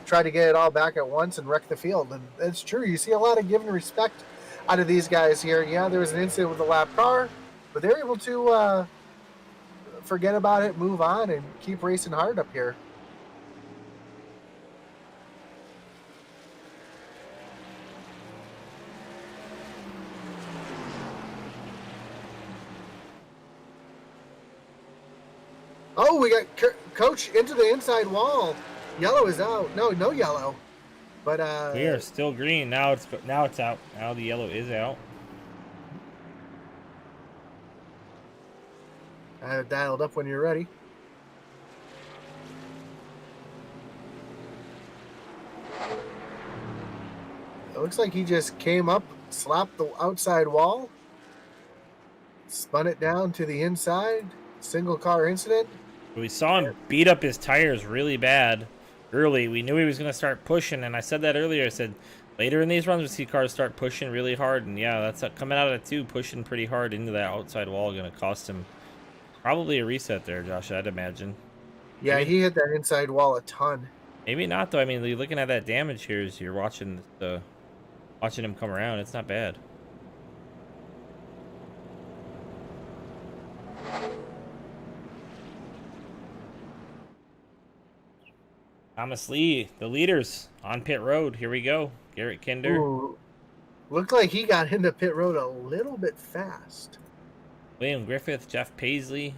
B: try to get it all back at once and wreck the field. And it's true. You see a lot of giving respect out of these guys here. Yeah, there was an incident with the lap car, but they're able to forget about it, move on, and keep racing hard up here. Oh, we got Coach into the inside wall. Yellow is out. No yellow. But
A: we are still green. Now it's out. Now the yellow is out.
B: I have dialed up when you're ready. It looks like he just came up, slapped the outside wall, spun it down to the inside. Single car incident.
A: We saw him beat up his tires really bad early. We knew he was going to start pushing, and I said that earlier. I said later in these runs we see cars start pushing really hard, and yeah, that's coming out of the 2, pushing pretty hard into that outside wall. Going to cost him probably a reset there, Josh, I'd imagine.
B: Yeah, he hit that inside wall a ton.
A: Maybe not, though. I mean, looking at that damage here as you're watching him come around, it's not bad. Thomas Lee, the leaders on pit road. Here we go. Garrett Kinder.
B: Ooh, looked like he got into pit road a little bit fast.
A: William Griffith, Jeff Paisley,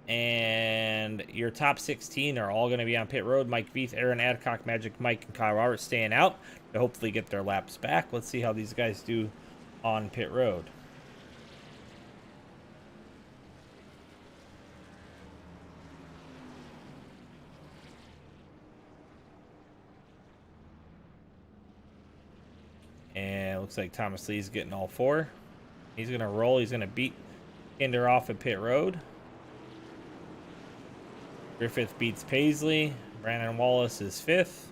A: and your top 16 are all going to be on pit road. Mike Veith, Aaron Adcock, Magic Mike, and Kyle Roberts staying out to hopefully get their laps back. Let's see how these guys do on pit road. And it looks like Thomas Lee's getting all 4. He's going to roll. He's going to beat Kinder off at pit road. Griffith beats Paisley. Brandon Wallace is 5th.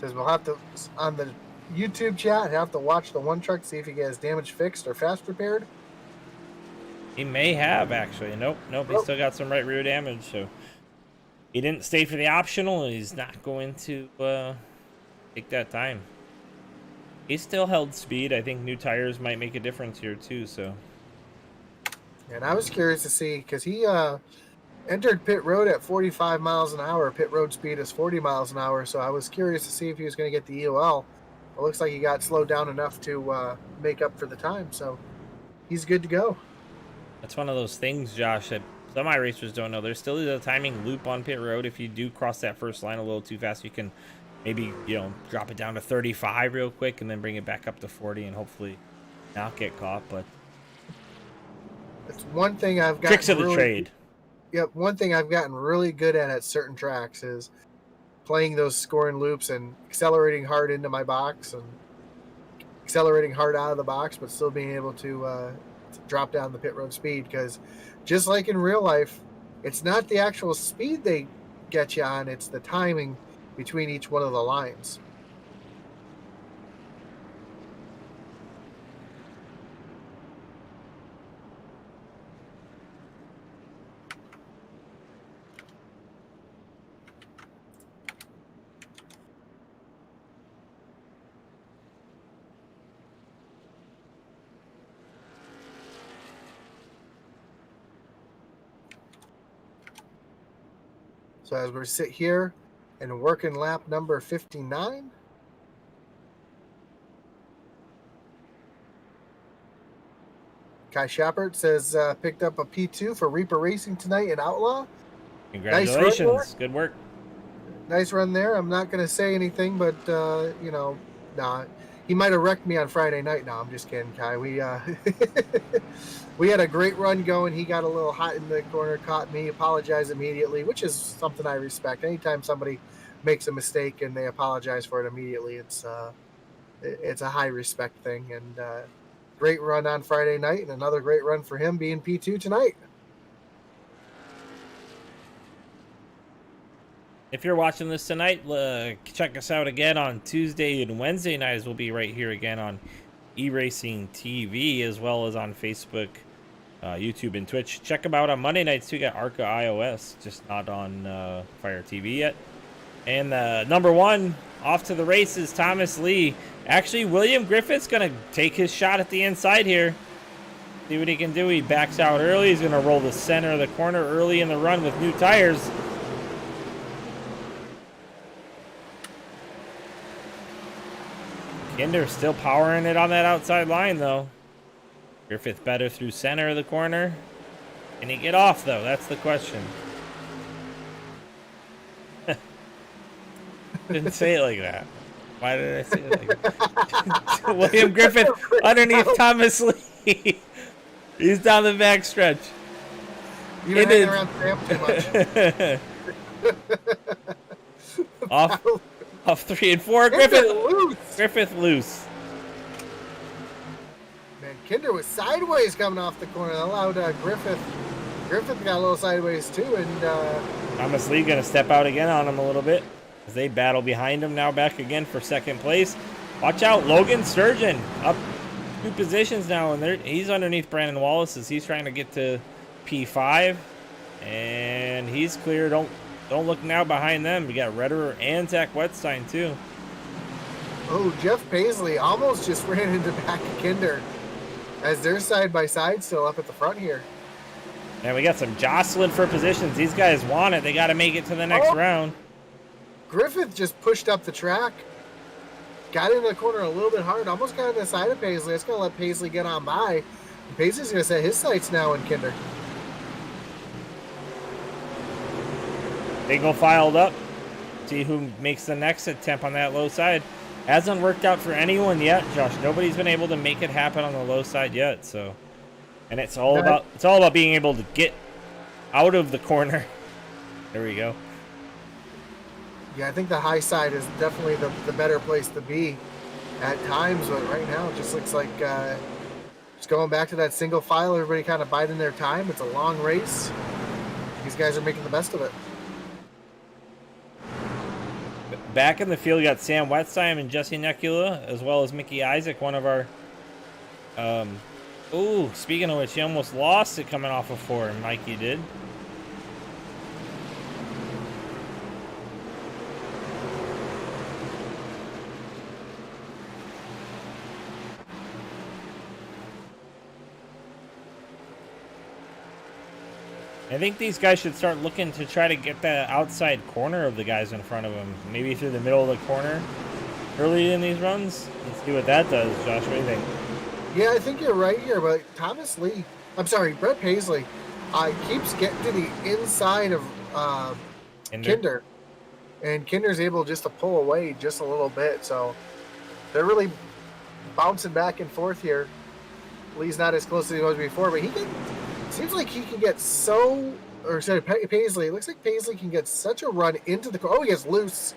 B: Says we'll have to, on the YouTube chat, have to watch the one truck, see if he gets damage fixed or fast repaired.
A: He may have, actually. Nope. He still got some right rear damage, so he didn't stay for the optional, and he's not going to take that time. He still held speed. I think new tires might make a difference here too. So,
B: and I was curious to see because he entered pit road at 45 miles an hour. Pit road speed is 40 miles an hour. So I was curious to see if he was going to get the EOL. It looks like he got slowed down enough to make up for the time. So he's good to go.
A: That's one of those things, Josh, that some iRacers don't know. There still is a timing loop on pit road. If you do cross that first line a little too fast, you can maybe, drop it down to 35 real quick and then bring it back up to 40 and hopefully not get caught. But
B: it's one thing I've got.
A: Tricks of the trade.
B: Yep, one thing I've gotten really good at certain tracks is playing those scoring loops and accelerating hard into my box and accelerating hard out of the box, but still being able to drop down the pit road speed. Because just like in real life, it's not the actual speed they get you on, it's the timing between each one of the lines. So as we sit here and working lap number 59. Kai Shepard says picked up a P2 for Reaper Racing tonight in Outlaw.
A: Congratulations.
B: Nice
A: Good work.
B: Nice run there. I'm not going to say anything, but, nah. He might have wrecked me on Friday night. No, I'm just kidding, Kai. We had a great run going. He got a little hot in the corner, caught me, apologized immediately, which is something I respect. Anytime somebody makes a mistake and they apologize for it immediately, it's it's a high respect thing. And great run on Friday night, and another great run for him being P2 tonight.
A: If you're watching this tonight, check us out again on Tuesday and Wednesday nights. We'll be right here again on eRacing TV, as well as on Facebook, YouTube, and Twitch. Check them out on Monday nights too. Got Arca iOS, just not on Fire TV yet. And number one off to the races, Thomas Lee. Actually, William Griffith's gonna take his shot at the inside here. See what he can do. He backs out early. He's gonna roll the center of the corner early in the run with new tires. Kinder still powering it on that outside line, though. Griffith better through center of the corner. Can he get off, though? That's the question. Didn't say it like that. Why did I say it like that? William Griffith underneath Thomas Lee. He's down the back stretch.
B: You've been hanging around Sam too much.
A: Off 3 and 4. Griffith loose.
B: Man, Kinder was sideways coming off the corner. That allowed Griffith. Griffith got a little sideways too, and
A: Thomas Lee gonna step out again on him a little bit as they battle behind him now, back again for second place. Watch out, Logan Sturgeon up 2 positions now, and he's underneath Brandon Wallace as he's trying to get to P5, and he's clear. Don't look now behind them. We got Redderer and Zach Wetstein too.
B: Oh, Jeff Paisley almost just ran into back of Kinder as they're side by side still up at the front here.
A: And we got some jostling for positions. These guys want it. They got to make it to the next round.
B: Griffith just pushed up the track, got into the corner a little bit hard, almost got on the side of Paisley. It's going to let Paisley get on by. And Paisley's going to set his sights now in Kinder.
A: They go filed up. See who makes the next attempt on that low side. Hasn't worked out for anyone yet, Josh. Nobody's been able to make it happen on the low side yet. So, and it's all about being able to get out of the corner. There we go.
B: Yeah, I think the high side is definitely the better place to be at times, but right now it just looks like just going back to that single file. Everybody kind of biding their time. It's a long race. These guys are making the best of it.
A: Back in the field, we got Sam Wetstein and Jesse Necula, as well as Mickey Isaac, one of our... speaking of which, he almost lost it coming off of 4, Mikey did. I think these guys should start looking to try to get the outside corner of the guys in front of them. Maybe through the middle of the corner early in these runs. Let's see what that does, Josh. What do you think?
B: Yeah, I think you're right here, but Brett Paisley keeps getting to the inside of Kinder. And Kinder's able just to pull away just a little bit. So they're really bouncing back and forth here. Lee's not as close as he was before, but seems like he can get Paisley. It looks like Paisley can get such a run into the corner. Oh, he gets loose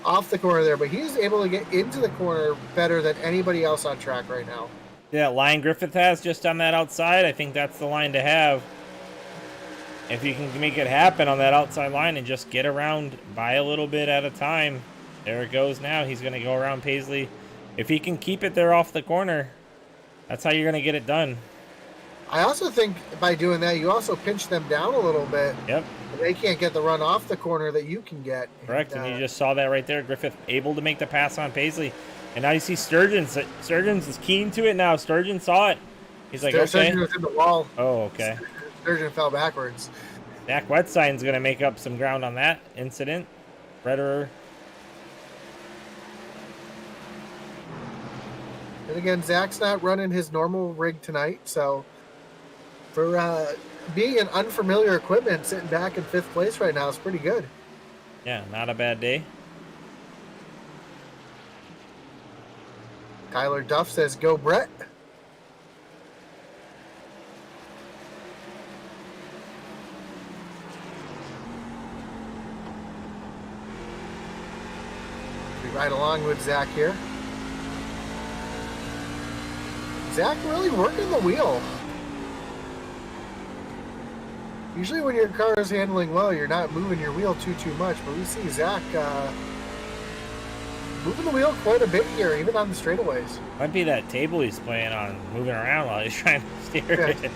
B: off the corner there, but he's able to get into the corner better than anybody else on track right now.
A: Yeah, line Griffith has just on that outside. I think that's the line to have. If you can make it happen on that outside line and just get around by a little bit at a time. There it goes now. He's going to go around Paisley. If he can keep it there off the corner, that's how you're going to get it done.
B: I also think by doing that, you also pinch them down a little bit.
A: Yep.
B: They can't get the run off the corner that you can get.
A: Correct, and you just saw that right there. Griffith able to make the pass on Paisley. And now you see Sturgeon's. Sturgeon's is keen to it now. Sturgeon saw it. He's like, okay.
B: Sturgeon was in the wall.
A: Oh, okay.
B: Sturgeon fell backwards.
A: Zach Wetstein's going to make up some ground on that incident. Redderer.
B: And again, Zach's not running his normal rig tonight, so for being an unfamiliar equipment, sitting back in 5th place right now is pretty good.
A: Yeah, not a bad day.
B: Tyler Duff says, go Brett. We ride along with Zach here. Zach really working the wheel. Usually when your car is handling well, you're not moving your wheel too much, but we see Zach moving the wheel quite a bit here, even on the straightaways.
A: Might be that table he's playing on, moving around while he's trying to steer it.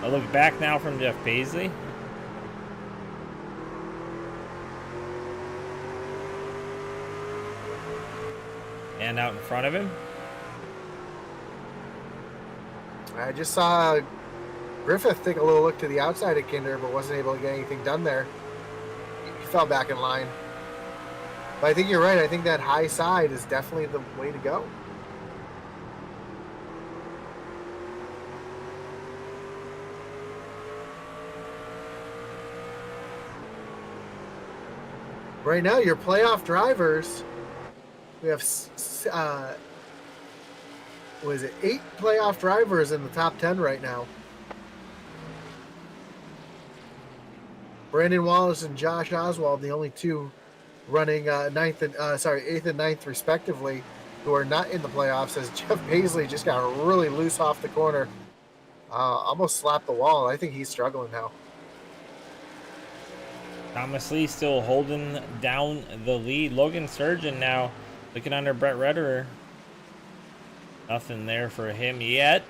A: A look back now from Jeff Paisley. And out in front of him.
B: I just saw Griffith take a little look to the outside of Kinder, but wasn't able to get anything done there. He fell back in line. But I think you're right. I think that high side is definitely the way to go. Right now, your playoff drivers, we have, what is it, 8 playoff drivers in the top 10 right now. Brandon Wallace and Josh Oswald, the only two running 8th and 9th respectively, who are not in the playoffs, as Jeff Paisley just got really loose off the corner. Almost slapped the wall. I think he's struggling now.
A: Thomas Lee still holding down the lead. Logan Surgeon now looking under Brett Retterer. Nothing there for him yet.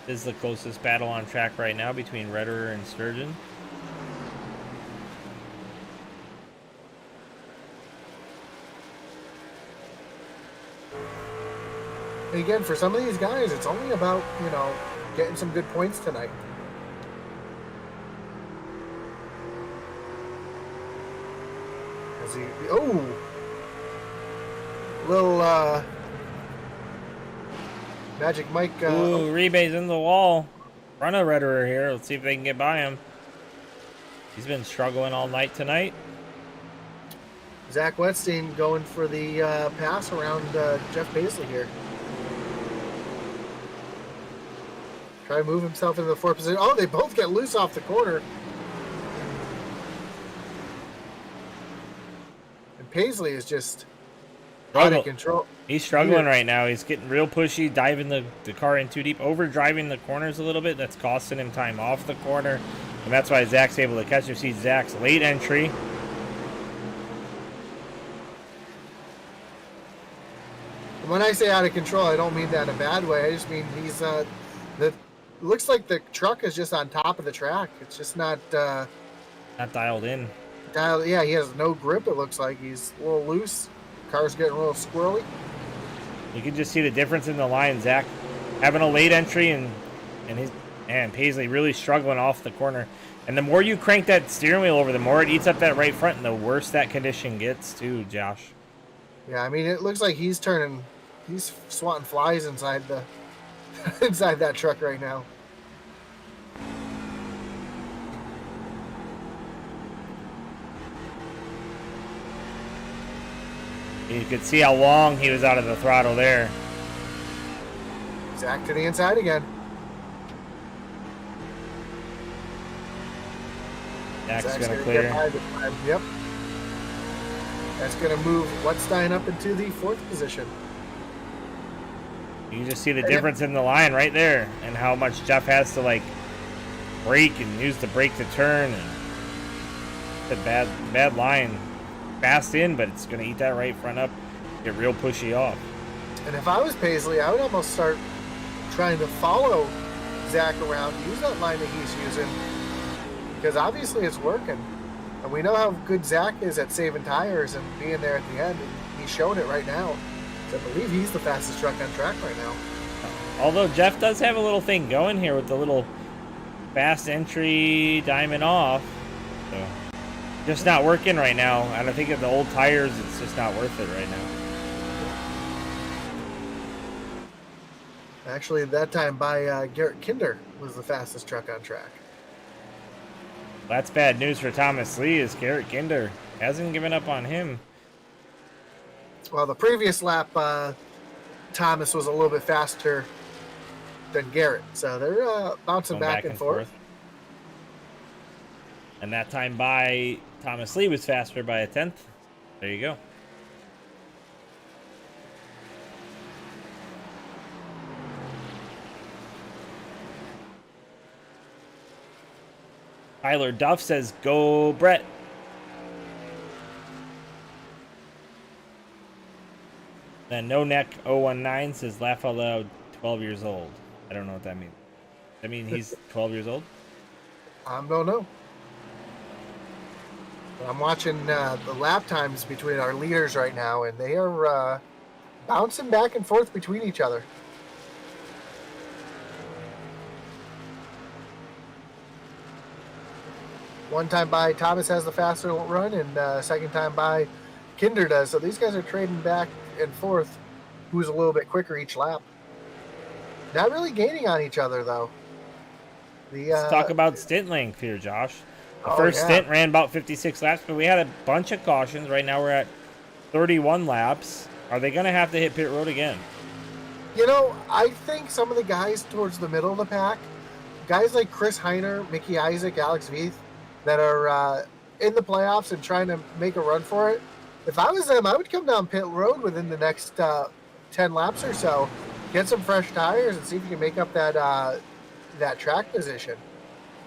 A: This is the closest battle on track right now between Retterer and Sturgeon.
B: And again, for some of these guys, it's only about, getting some good points tonight. Little Magic Mike.
A: Rebate's in the wall. Front of Retterer here. Let's see if they can get by him. He's been struggling all night tonight.
B: Zach Wetstein going for the pass around Jeff Paisley here. Try to move himself into the 4th position. Oh, they both get loose off the corner. And Paisley is just out of control.
A: He's struggling right now. He's getting real pushy, diving the car in too deep, overdriving the corners a little bit. That's costing him time off the corner. And that's why Zach's able to catch him. See Zach's late entry.
B: When I say out of control, I don't mean that in a bad way. I just mean he's looks like the truck is just on top of the track. It's just not
A: dialed in.
B: Yeah, he has no grip. It looks like he's a little loose. Car's getting a little squirrely.
A: You can just see the difference in the line. Zach having a late entry and Paisley really struggling off the corner. And the more you crank that steering wheel over, the more it eats up that right front, and the worse that condition gets too, Josh.
B: Yeah, I mean, it looks like he's swatting flies inside the inside that truck right now.
A: You could see how long he was out of the throttle there.
B: Zach to the inside again.
A: Zach's going to clear.
B: Yep. That's going to move Wetstein up into the 4th position.
A: You can just see the difference in the line right there, and how much Jeff has to brake and use the brake to turn. And it's a bad line. Fast in, but it's going to eat that right front up, get real pushy off.
B: And if I was Paisley, I would almost start trying to follow Zach around, use that line that he's using, because obviously it's working. And we know how good Zach is at saving tires and being there at the end. And he's showing it right now. So I believe he's the fastest truck on track right now.
A: Although Jeff does have a little thing going here with the little fast entry diamond off. So just not working right now. And I think of the old tires, it's just not worth it right now.
B: Actually, that time by Garrett Kinder was the fastest truck on track.
A: That's bad news for Thomas Lee, as Garrett Kinder hasn't given up on him.
B: Well, the previous lap, Thomas was a little bit faster than Garrett. So they're bouncing back and forth.
A: And that time by Thomas Lee was faster by a tenth. There you go. Tyler Duff says, go Brett. Then No Neck 019 says, laugh out loud, 12 years old. I don't know what that means. I mean, he's 12 years old?
B: I don't know. I'm watching the lap times between our leaders right now, and they are bouncing back and forth between each other. One time by, Thomas has the faster run, and second time by, Kinder does. So these guys are trading back and forth who's a little bit quicker each lap. Not really gaining on each other, though.
A: Let's talk about stint length here, Josh. The first stint ran about 56 laps, but we had a bunch of cautions. Right now we're at 31 laps. Are they going to have to hit pit road again?
B: You know, I think some of the guys towards the middle of the pack, guys like Chris Heiner, Mickey Isaac, Alex Veith, that are in the playoffs and trying to make a run for it, if I was them, I would come down pit road within the next 10 laps or so, get some fresh tires, and see if you can make up that track position.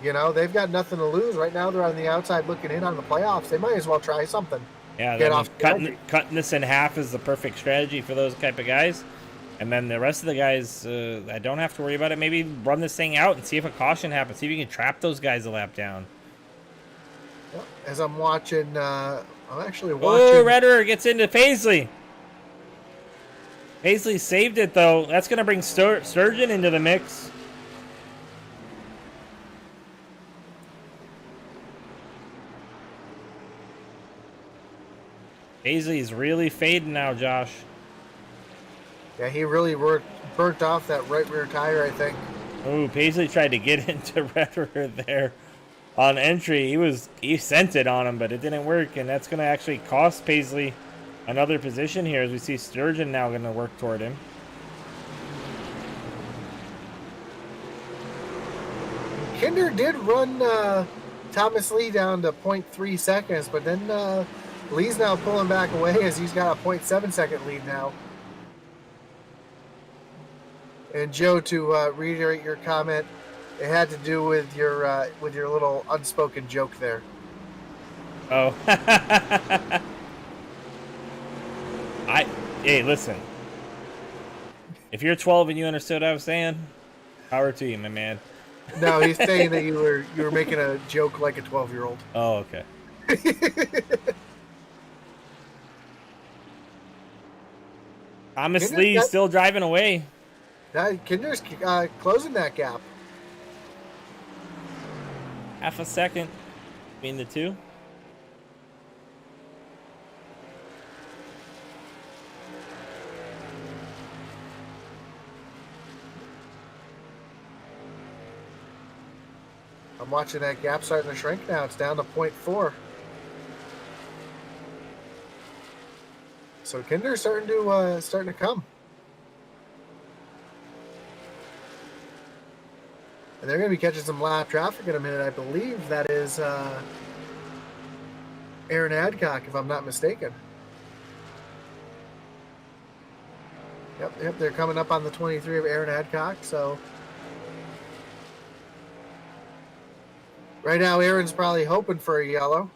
B: You know, they've got nothing to lose. Right now they're on the outside looking in on the playoffs. They might as well try something.
A: Yeah, cutting this in half is the perfect strategy for those type of guys. And then the rest of the guys, I don't have to worry about it. Maybe run this thing out and see if a caution happens. See if you can trap those guys a lap down.
B: As I'm watching, I'm actually watching.
A: Oh, Redder gets into Paisley. Paisley saved it, though. That's going to bring Sturgeon into the mix. Paisley's really fading now, Josh.
B: Yeah, he really burnt off that right rear tire, I think.
A: Oh, Paisley tried to get into Redder there on entry. He sent it on him, but it didn't work, and that's going to actually cost Paisley another position here as we see Sturgeon now going to work toward him.
B: Kinder did run Thomas Lee down to 0.3 seconds, but then Lee's now pulling back away as he's got a 0.7 second lead now. And Joe, to reiterate your comment, it had to do with your little unspoken joke there.
A: Oh. Hey, listen. If you're 12 and you understood what I was saying, power to you, my man.
B: No, he's saying that you were making a joke like a 12-year-old.
A: Oh, okay. Thomas Lee's still driving away.
B: Kinder's closing that gap.
A: Half a second between the two.
B: I'm watching that gap starting to shrink now. It's down to 0.4. So Kinder's starting to come. And they're going to be catching some lap traffic in a minute. I believe that is Aaron Adcock, if I'm not mistaken. Yep, they're coming up on the 23 of Aaron Adcock, so right now Aaron's probably hoping for a yellow.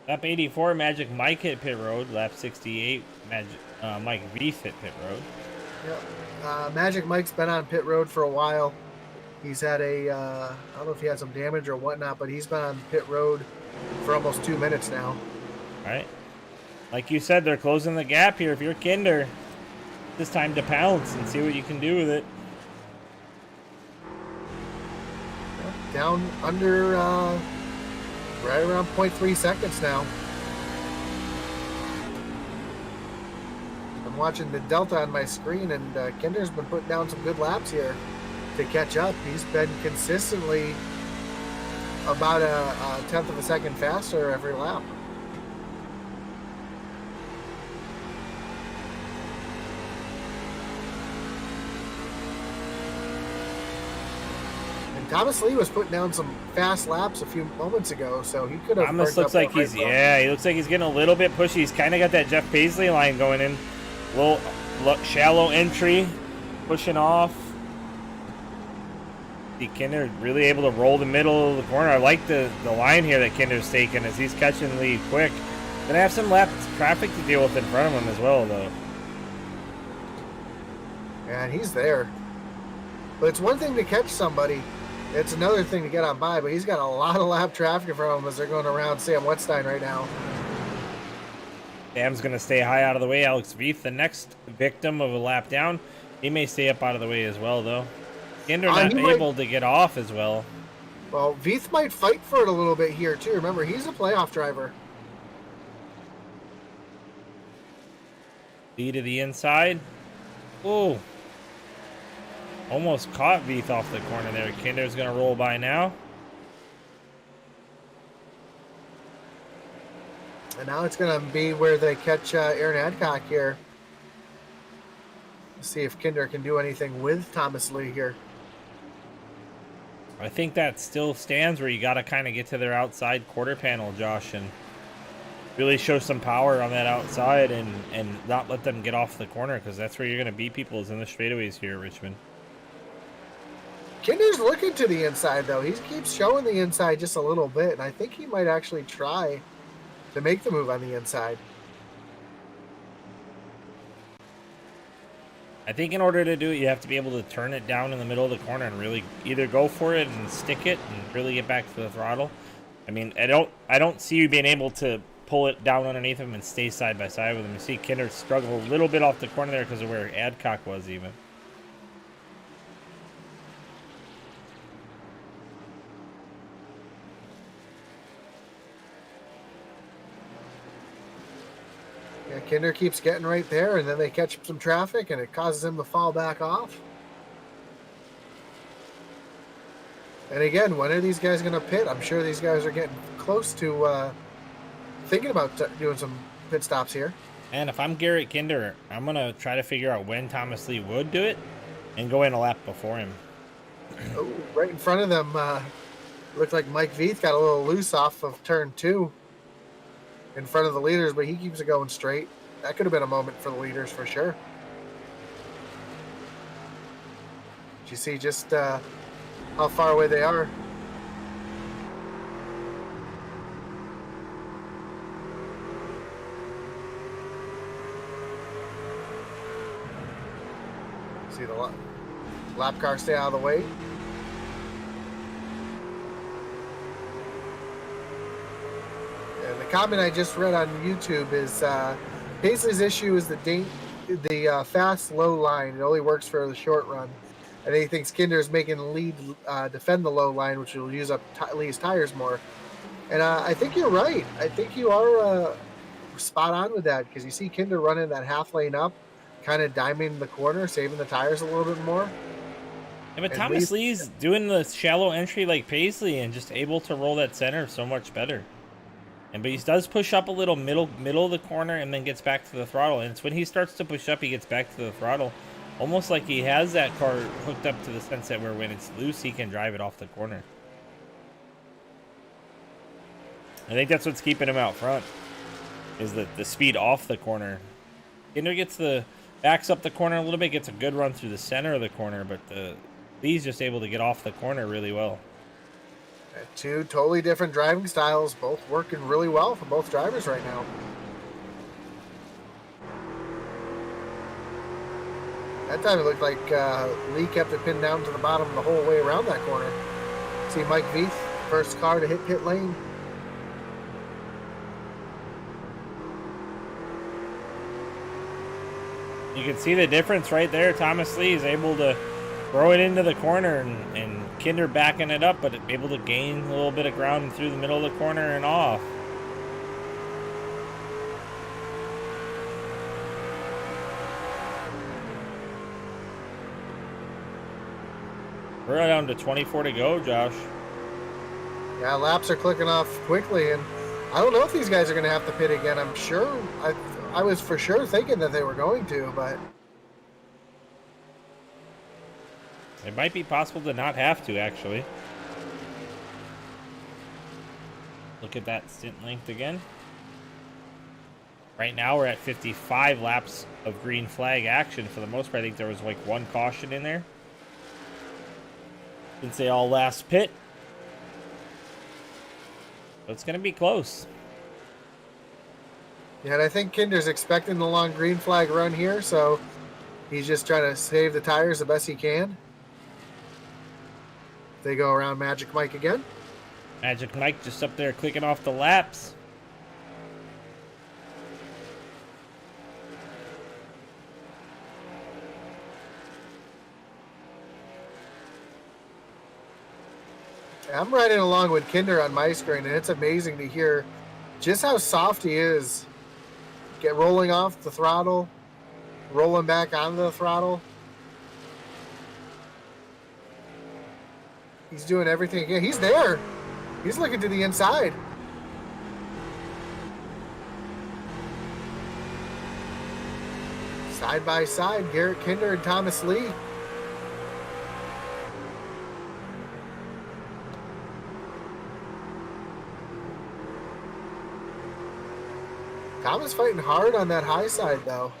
A: Lap 84, Magic Mike hit pit road. Lap 68, Mike Reef hit pit road.
B: Yep. Magic Mike's been on pit road for a while. He's had I don't know if he had some damage or whatnot, but he's been on pit road for almost 2 minutes now.
A: All right. Like you said, they're closing the gap here. If you're Kinder, it's time to pounce and see what you can do with it.
B: Down under right around 0.3 seconds now. I'm watching the delta on my screen, and Kinder's been putting down some good laps here to catch up. He's been consistently about a tenth of a second faster every lap. And Thomas Lee was putting down some fast laps a few moments ago, so he could have.
A: Thomas looks like he's, yeah, he looks like he's getting a little bit pushy. He's kind of got that Jeff Paisley line going in. Little shallow entry, pushing off. See Kinder really able to roll the middle of the corner. I like the line here that Kinder's taking as he's catching the lead quick. Gonna have some lap traffic to deal with in front of him as well, though.
B: And he's there. But it's one thing to catch somebody. It's another thing to get on by, but he's got a lot of lap traffic in front of him as they're going around Sam Wetstein right now.
A: Sam's going to stay high out of the way. Alex Veith, the next victim of a lap down. He may stay up out of the way as well, though. Kinder not able to get off as well.
B: Well, Veith might fight for it a little bit here, too. Remember, he's a playoff driver.
A: Lee to the inside. Oh. Almost caught Veith off the corner there. Kinder's going to roll by now.
B: And now it's going to be where they catch Aaron Adcock here. Let's see if Kinder can do anything with Thomas Lee here.
A: I think that still stands where you got to kind of get to their outside quarter panel, Josh, and really show some power on that outside and not let them get off the corner, because that's where you're going to beat people is in the straightaways here at Richmond.
B: Kinder's looking to the inside, though. He keeps showing the inside just a little bit, and I think he might actually try to make the move on the inside.
A: I think in order to do it, you have to be able to turn it down in the middle of the corner and really either go for it and stick it and really get back to the throttle. I mean, I don't see you being able to pull it down underneath him and stay side by side with him. You see Kinder struggle a little bit off the corner there because of where Adcock was even.
B: Yeah, Kinder keeps getting right there, and then they catch some traffic, and it causes him to fall back off. And again, when are these guys going to pit? I'm sure these guys are getting close to thinking about doing some pit stops here.
A: And if I'm Garrett Kinder, I'm going to try to figure out when Thomas Lee would do it and go in a lap before him.
B: Oh, right in front of them, looked like Mike Veith got a little loose off of turn 2 in front of the leaders, but he keeps it going straight. That could have been a moment for the leaders for sure. Did you see just how far away they are? See the lap car stay out of the way. And the comment I just read on YouTube is Paisley's issue is the fast low line. It only works for the short run. And he thinks Kinder is making the lead defend the low line, which will use up Lee's tires more. And I think you're right. I think you are spot on with that, because you see Kinder running that half lane up, kind of diming the corner, saving the tires a little bit more.
A: Yeah, but Thomas Lee's doing the shallow entry like Paisley and just able to roll that center so much better. But he does push up a little middle of the corner and then gets back to the throttle. And it's when he starts to push up, he gets back to the throttle. Almost like he has that car hooked up to the sunset where when it's loose, he can drive it off the corner. I think that's what's keeping him out front, is the speed off the corner. Kinder backs up the corner a little bit, gets a good run through the center of the corner, but Lee's just able to get off the corner really well.
B: Two totally different driving styles, both working really well for both drivers right now. That time it looked like Lee kept it pinned down to the bottom the whole way around that corner. See Mike Veith, first car to hit pit lane.
A: You can see the difference right there. Thomas Lee is able to throw it into the corner and Kinder backing it up, but able to gain a little bit of ground through the middle of the corner and off. We're down to 24 to go, Josh.
B: Yeah, laps are clicking off quickly, and I don't know if these guys are going to have to pit again. I'm sure, I was for sure thinking that they were going to, but
A: It might be possible to not have to, actually. Look at that stint length again. Right now we're at 55 laps of green flag action. For the most part, I think there was like one caution in there. Since they all last pit. So it's going to be close.
B: Yeah, and I think Kinder's expecting the long green flag run here, so he's just trying to save the tires the best he can. They go around Magic Mike again.
A: Magic Mike just up there clicking off the laps.
B: I'm riding along with Kinder on my screen, and it's amazing to hear just how soft he is. Get rolling off the throttle, rolling back onto the throttle. He's doing everything again. He's there. He's looking to the inside. Side by side, Garrett Kinder and Thomas Lee. Thomas fighting hard on that high side, though.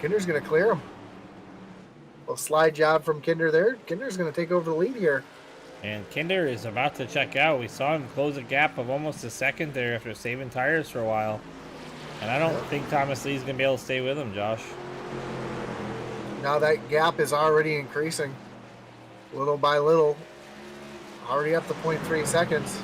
B: Kinder's going to clear him. A little slide job from Kinder there. Kinder's going to take over the lead here.
A: And Kinder is about to check out. We saw him close a gap of almost a second there after saving tires for a while. And I don't think Thomas Lee's going to be able to stay with him, Josh.
B: Now that gap is already increasing. Little by little. Already up to 0.3 seconds.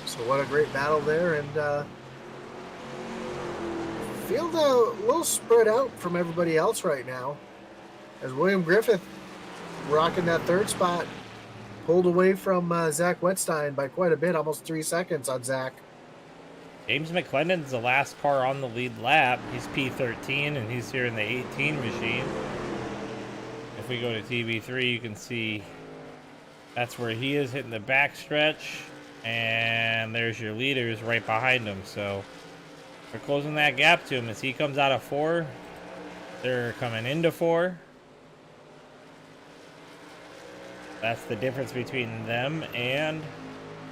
B: So what a great battle there, and field a little spread out from everybody else right now, as William Griffith, rocking that third spot, pulled away from Zach Wetstein by quite a bit, almost 3 seconds on Zach.
A: James McClendon's the last car on the lead lap. He's P13, and he's here in the 18 machine. If we go to TV3, you can see that's where he is, hitting the back stretch. And there's your leaders right behind him. So we're closing that gap to him as he comes out of 4. They're coming into 4. That's the difference between them and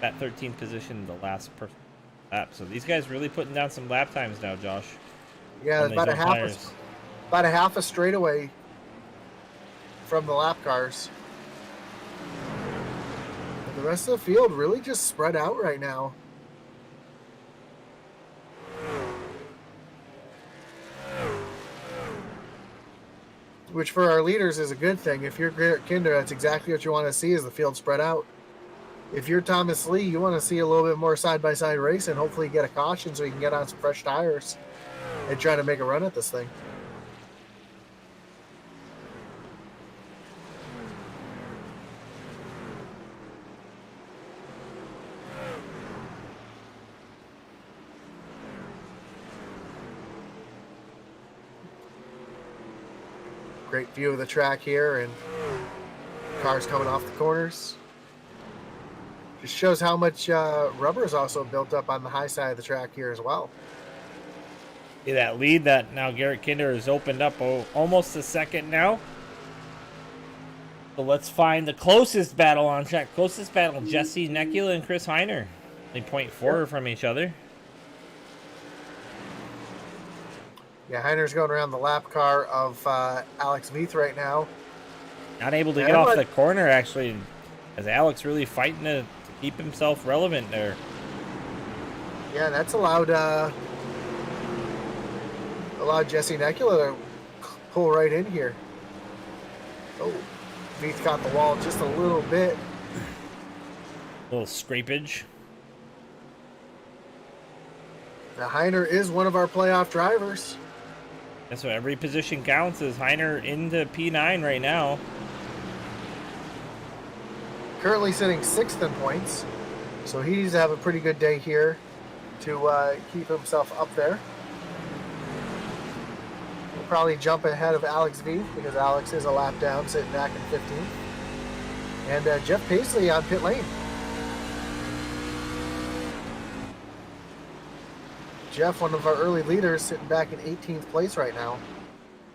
A: that 13th position, the last lap. So these guys really putting down some lap times now, Josh.
B: Yeah, about a half a straightaway from the lap cars. The rest of the field really just spread out right now. Which for our leaders is a good thing. If you're Garrett Kinder, that's exactly what you want to see, is the field spread out. If you're Thomas Lee, you want to see a little bit more side-by-side race and hopefully get a caution so you can get on some fresh tires and try to make a run at this thing. Great view of the track here, and cars coming off the corners. Just shows how much rubber is also built up on the high side of the track here as well.
A: Yeah, that lead that now Garrett Kinder has opened up almost a second now. So let's find the closest battle on track. Closest battle, Jesse Nekula and Chris Heiner. They 0.4 from each other.
B: Yeah, Heiner's going around the lap car of Alex Veith right now.
A: Not able to get off the corner, actually, as Alex really fighting to keep himself relevant there.
B: Yeah, that's allowed Jesse Nekula to pull right in here. Oh, Veith caught the wall just a little bit.
A: A little scrapage.
B: Now, Heiner is one of our playoff drivers.
A: And so every position counts as Heiner into P9 right now.
B: Currently sitting 6th in points. So he's have a pretty good day here to keep himself up there. We'll probably jump ahead of Alex Veith because Alex is a lap down, sitting back in 15th. And Jeff Paisley on pit lane. Jeff, one of our early leaders, sitting back in 18th place right now.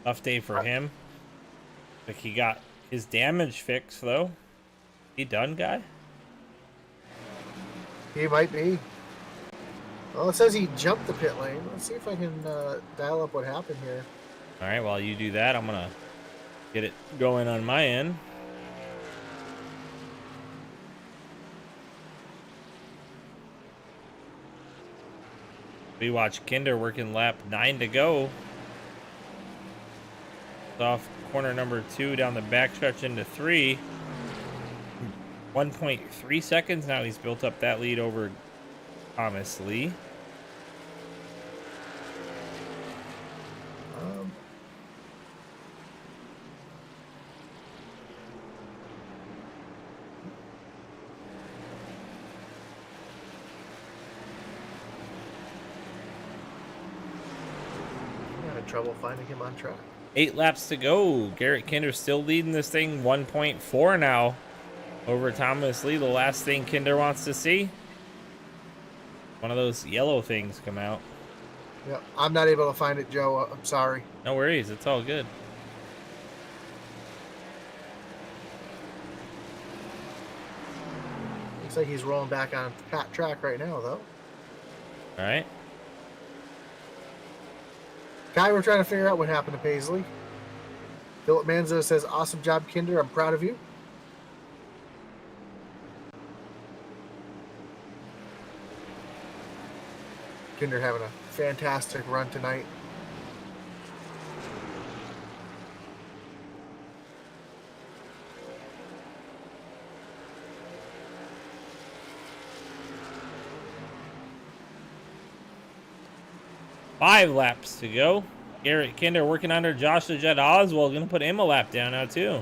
A: Tough day for him. Like he got his damage fixed though. He done, guy?
B: He might be. Well, it says he jumped the pit lane. Let's see if I can dial up what happened here.
A: All right, while you do that, I'm gonna get it going on my end. We watch Kinder working lap 9 to go. Off corner number 2 down the backstretch into 3. 1.3 seconds. Now he's built up that lead over Thomas Lee.
B: Trouble finding him on track.
A: 8 laps to go. Garrett Kinder still leading this thing 1.4 now over Thomas Lee. The last thing Kinder wants to see, one of those yellow things come out.
B: Yeah, I'm not able to find it, Joe. I'm sorry.
A: No worries. It's all good.
B: Looks like he's rolling back on track right now, though.
A: All right.
B: Kai, we're trying to figure out what happened to Paisley. Philip Manzo says, awesome job, Kinder. I'm proud of you. Kinder having a fantastic run tonight.
A: Five laps to go. Garrett Kinder working under Josh the Jet Oswald. Going to put him a lap down now, too.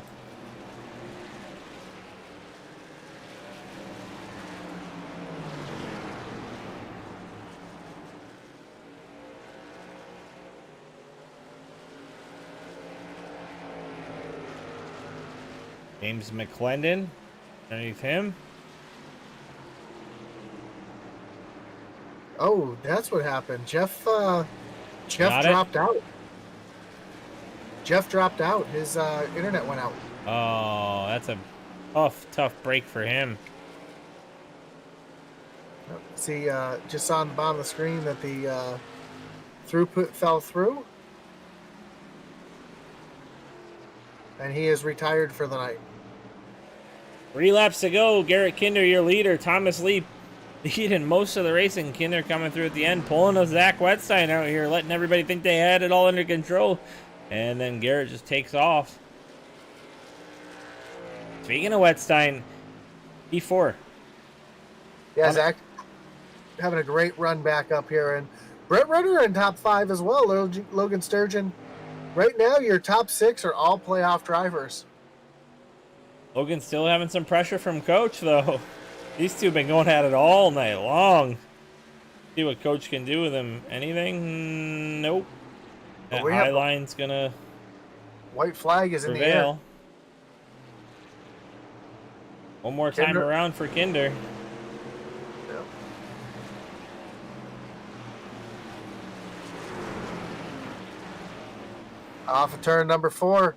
A: James McClendon underneath him.
B: Oh, that's what happened. Jeff dropped out. Jeff dropped out. His internet went out.
A: Oh, that's a tough break for him.
B: See, just saw on the bottom of the screen that the throughput fell through. And he is retired for the night.
A: 3 laps to go. Garrett Kinder, your leader. Thomas Lee leading most of the racing. Kinder coming through at the end, pulling a Zach Wetstein out here, letting everybody think they had it all under control. And then Garrett just takes off. Speaking of Wetstein, P4.
B: Yeah, Zach having a great run back up here. And Brett Ritter in top 5 as well. Logan Sturgeon. Right now, your top 6 are all playoff drivers.
A: Logan's still having some pressure from Coach, though. These two have been going at it all night long. See what Coach can do with him. Anything? Nope. That high line's gonna.
B: White flag is in the air.
A: One more time around for Kinder.
B: Yep. Off of turn number 4,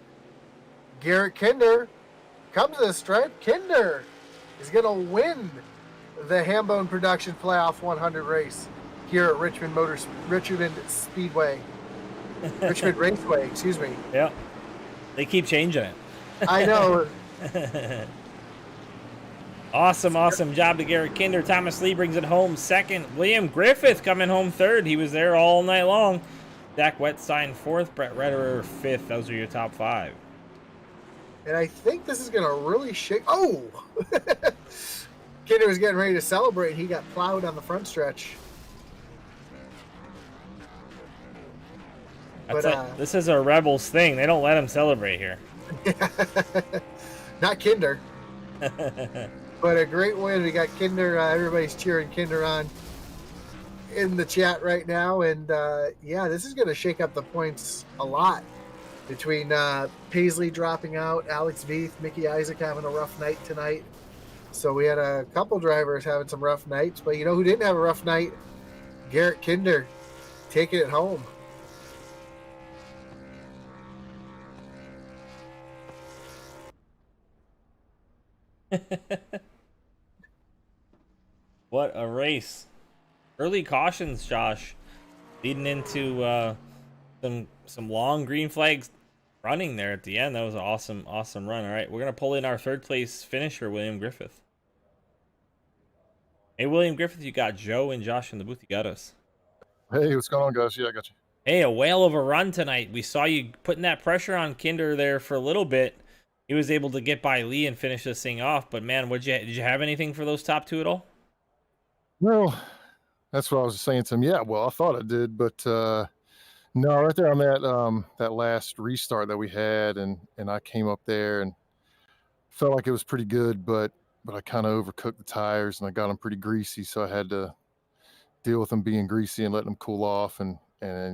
B: Garrett Kinder comes to the stripe. Kinder is going to win the Hambone Production Playoff 100 race here at Richmond Speedway. Richmond Raceway, excuse me.
A: Yeah. They keep changing it.
B: I know.
A: Awesome job to Garrett Kinder. Thomas Lee brings it home second. William Griffith coming home third. He was there all night long. Zach Wetstein fourth. Brett Redderer fifth. Those are your top 5.
B: And I think this is going to really shake. Oh! Kinder was getting ready to celebrate. He got plowed on the front stretch.
A: This is a Rebels thing. They don't let him celebrate here.
B: Not Kinder. But a great win. We got Kinder. Everybody's cheering Kinder on in the chat right now. And, yeah, this is going to shake up the points a lot. between Paisley dropping out, Alex Veith, Mickey Isaac having a rough night tonight. So we had a couple drivers having some rough nights, but you know who didn't have a rough night? Garrett Kinder taking it home.
A: What a race. Early cautions, Josh, leading into some long green flags running there at the end. That was an awesome run. All right, we're gonna pull in our third place finisher, William Griffith. Hey, William Griffith, you got Joe and Josh in the booth. You got us.
C: Hey, what's going on, guys? Yeah, I got you.
A: Hey, a whale of a run tonight. We saw you putting that pressure on Kinder there for a little bit. He was able to get by Lee and finish this thing off. But man, did you have anything for those top two at all?
C: Well, that's what I was saying to him. Yeah, well, I thought I did, but no, right there on that last restart that we had, and I came up there and felt like it was pretty good, but I kind of overcooked the tires and I got them pretty greasy, so I had to deal with them being greasy and letting them cool off, and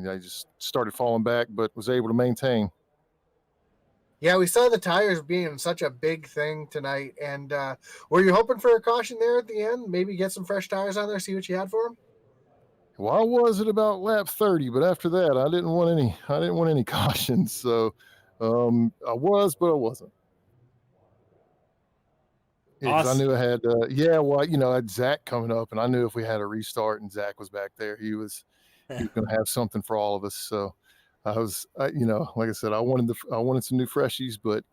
C: I just started falling back, but was able to maintain.
B: Yeah, we saw the tires being such a big thing tonight. And were you hoping for a caution there at the end? Maybe get some fresh tires on there, see what you had for them?
C: Well, I was at about lap 30, but after that, I didn't want any cautions. So I was, but I wasn't. Yeah, because I knew I had, I had Zach coming up, and I knew if we had a restart and Zach was back there, he was going to have something for all of us. So I was, like I said, I wanted some new freshies, but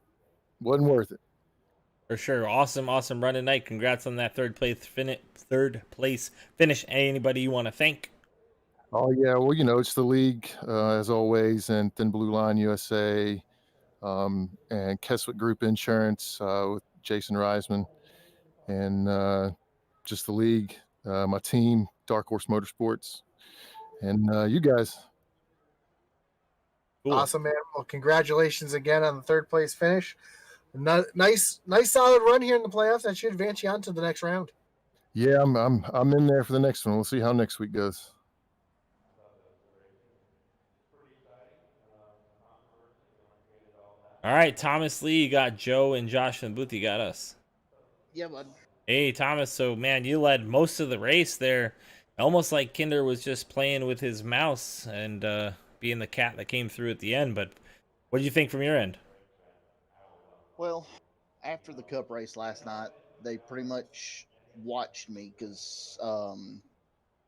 C: wasn't worth it.
A: For sure. Awesome run tonight. Congrats on that third place finish. Anybody you want to thank?
C: Oh yeah, well, it's the league as always, and Thin Blue Line USA, and Keswick Group Insurance with Jason Reisman, and just the league, my team, Dark Horse Motorsports, and you guys.
B: Cool. Awesome, man. Well, congratulations again on the third place finish. Nice solid run here in the playoffs. That should advance you on to the next round.
C: Yeah, I'm in there for the next one. We'll see how next week goes.
A: All right, Thomas Lee, you got Joe and Josh in the booth. You got us.
D: Yeah, bud.
A: Hey, Thomas. So, man, you led most of the race there. Almost like Kinder was just playing with his mouse and being the cat that came through at the end. But what did you think from your end?
D: Well, after the Cup race last night, they pretty much watched me because, of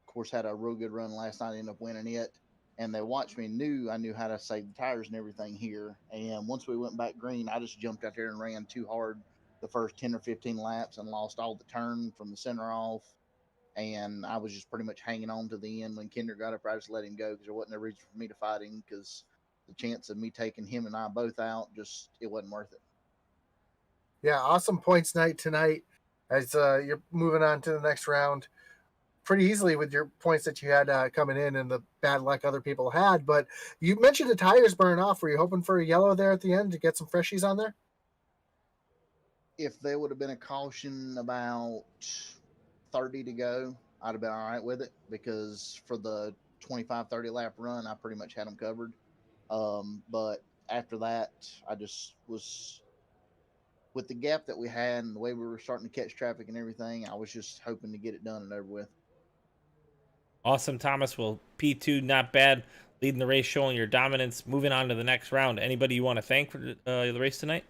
D: course, had a real good run last night, ended up winning it. And they watched me, I knew how to save the tires and everything here. And once we went back green, I just jumped out there and ran too hard the first 10 or 15 laps and lost all the turn from the center off. And I was just pretty much hanging on to the end. When Kinder got up, I just let him go because there wasn't a reason for me to fight him, because the chance of me taking him and I both out, it wasn't worth it.
B: Yeah, awesome points night tonight as you're moving on to the next round pretty easily with your points that you had coming in and the bad luck other people had. But you mentioned the tires burn off. Were you hoping for a yellow there at the end to get some freshies on there?
D: If there would have been a caution about 30 to go, I'd have been all right with it, because for the 25-30 lap run, I pretty much had them covered. But after that, I just was, with the gap that we had and the way we were starting to catch traffic and everything, I was just hoping to get it done and over with.
A: Awesome, Thomas. Well, P2, not bad. Leading the race, showing your dominance. Moving on to the next round. Anybody you want to thank for the race tonight?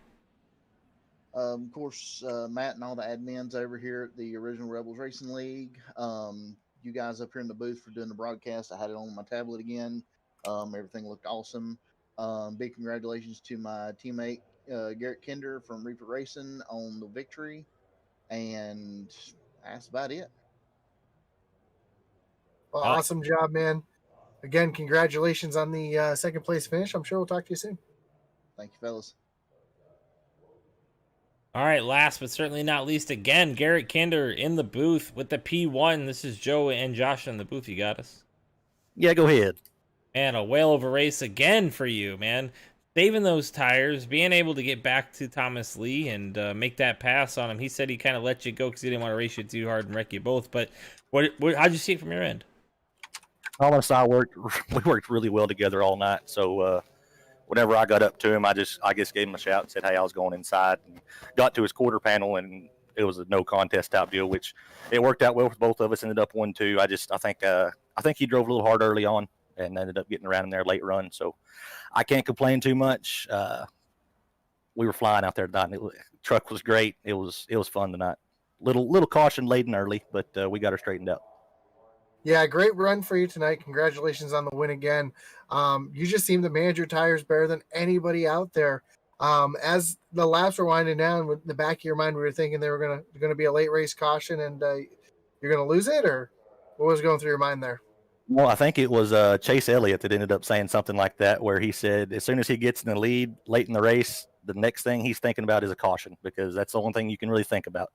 D: Of course, Matt and all the admins over here at the Original Rebels Racing League. You guys up here in the booth for doing the broadcast. I had it on my tablet again. Everything looked awesome. Big congratulations to my teammate, Garrett Kinder from Reaper Racing, on the victory. And that's about it.
B: Well, awesome job, man. Again, congratulations on the second place finish. I'm sure we'll talk to you soon.
D: Thank you, fellas.
A: All right, last but certainly not least, again, Garrett Kinder in the booth with the P1. This is Joe and Josh in the booth. You got us?
E: Yeah, go ahead.
A: Man, a whale of a race again for you, man. Saving those tires, being able to get back to Thomas Lee and make that pass on him. He said he kind of let you go because he didn't want to race you too hard and wreck you both. But how'd you see it from your end?
E: Thomas and I we worked really well together all night. So whenever I got up to him, I just gave him a shout and said, hey, I was going inside, and got to his quarter panel, and it was a no contest type deal, which it worked out well for both of us. Ended up 1-2. I think he drove a little hard early on and ended up getting around in there late run. So I can't complain too much. We were flying out there tonight. The truck was great. It was fun tonight. Little caution laden early, but we got her straightened out.
B: Yeah, great run for you tonight. Congratulations on the win again. You just seem to manage your tires better than anybody out there. As the laps were winding down, with the back of your mind, we were thinking they were gonna be a late race caution, and you're gonna lose it, or what was going through your mind there?
E: Well, I think it was Chase Elliott that ended up saying something like that, where he said as soon as he gets in the lead late in the race, the next thing he's thinking about is a caution, because that's the only thing you can really think about.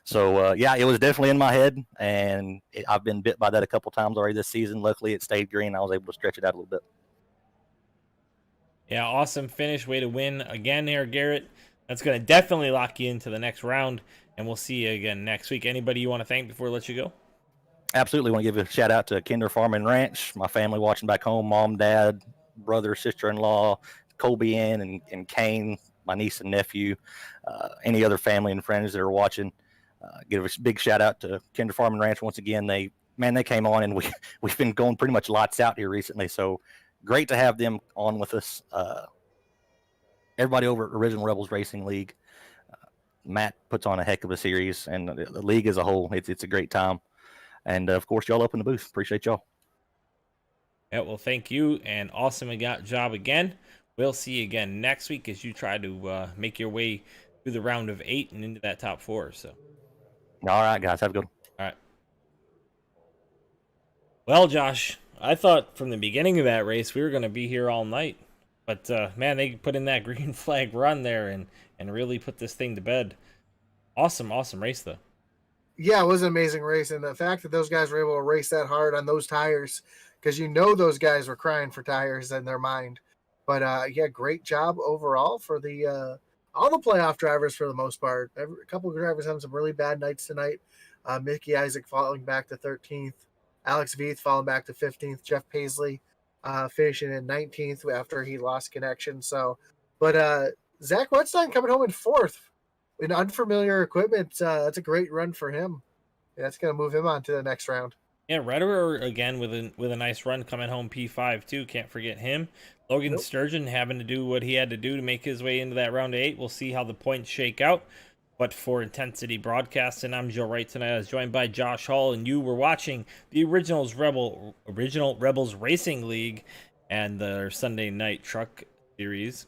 E: So, yeah, it was definitely in my head, and I've been bit by that a couple times already this season. Luckily, it stayed green. I was able to stretch it out a little bit.
A: Yeah, awesome finish. Way to win again here, Garrett. That's going to definitely lock you into the next round, and we'll see you again next week. Anybody you want to thank before I let you go?
E: Absolutely want to give a shout out to Kinder Farm and Ranch, my family watching back home, mom, dad, brother, sister-in-law, Colby Ann and Kane, my niece and nephew, any other family and friends that are watching. Give a big shout out to Kinder Farm and Ranch once again. They came on, and we've been going pretty much lights out here recently. So great to have them on with us. Everybody over at Original Rebels Racing League, Matt puts on a heck of a series, and the league as a whole, it's a great time. And, of course, y'all up in the booth. Appreciate y'all.
A: Yeah, well, thank you, and awesome job again. We'll see you again next week as you try to make your way through the round of 8 and into that top 4. So,
E: all right, guys, have a good one.
A: All right. Well, Josh, I thought from the beginning of that race we were going to be here all night. But, man, they put in that green flag run there and really put this thing to bed. Awesome race, though.
B: Yeah, it was an amazing race, and the fact that those guys were able to race that hard on those tires, because those guys were crying for tires in their mind. But yeah, great job overall for the all the playoff drivers for the most part. A couple of drivers having some really bad nights tonight. Mickey Isaac falling back to 13th, Alex Veith falling back to 15th, Jeff Paisley finishing in 19th after he lost connection. So, but Zach Wetstein coming home in 4th. In unfamiliar equipment, that's a great run for him. That's going to move him on to the next round.
A: Yeah, Rederer again with a nice run coming home P5 too. Can't forget him. Logan Sturgeon having to do what he had to do to make his way into that round of 8. We'll see how the points shake out. But for Intensity Broadcasting, I'm Joe Wright tonight. I was joined by Josh Hall, and you were watching the Original Rebels Racing League and their Sunday Night Truck Series.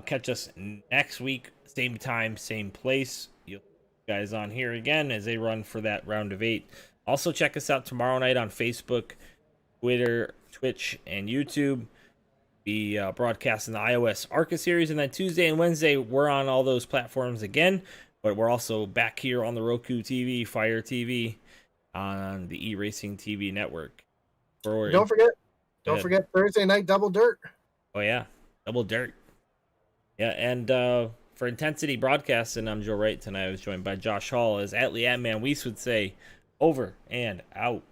A: Catch us next week, same time, same place. You'll guys on here again as they run for that round of 8. Also, check us out tomorrow night on Facebook, Twitter, Twitch, and YouTube. Be broadcasting the iOS ARCA series, and then Tuesday and Wednesday we're on all those platforms again. But we're also back here on the Roku TV, Fire TV, on the eRacing TV network.
B: Don't forget Thursday night Double Dirt.
A: Oh yeah, Double Dirt. Yeah, and for Intensity Broadcasting, I'm Joe Wright tonight. I was joined by Josh Hall, as Atlee Atman Weiss would say, over and out.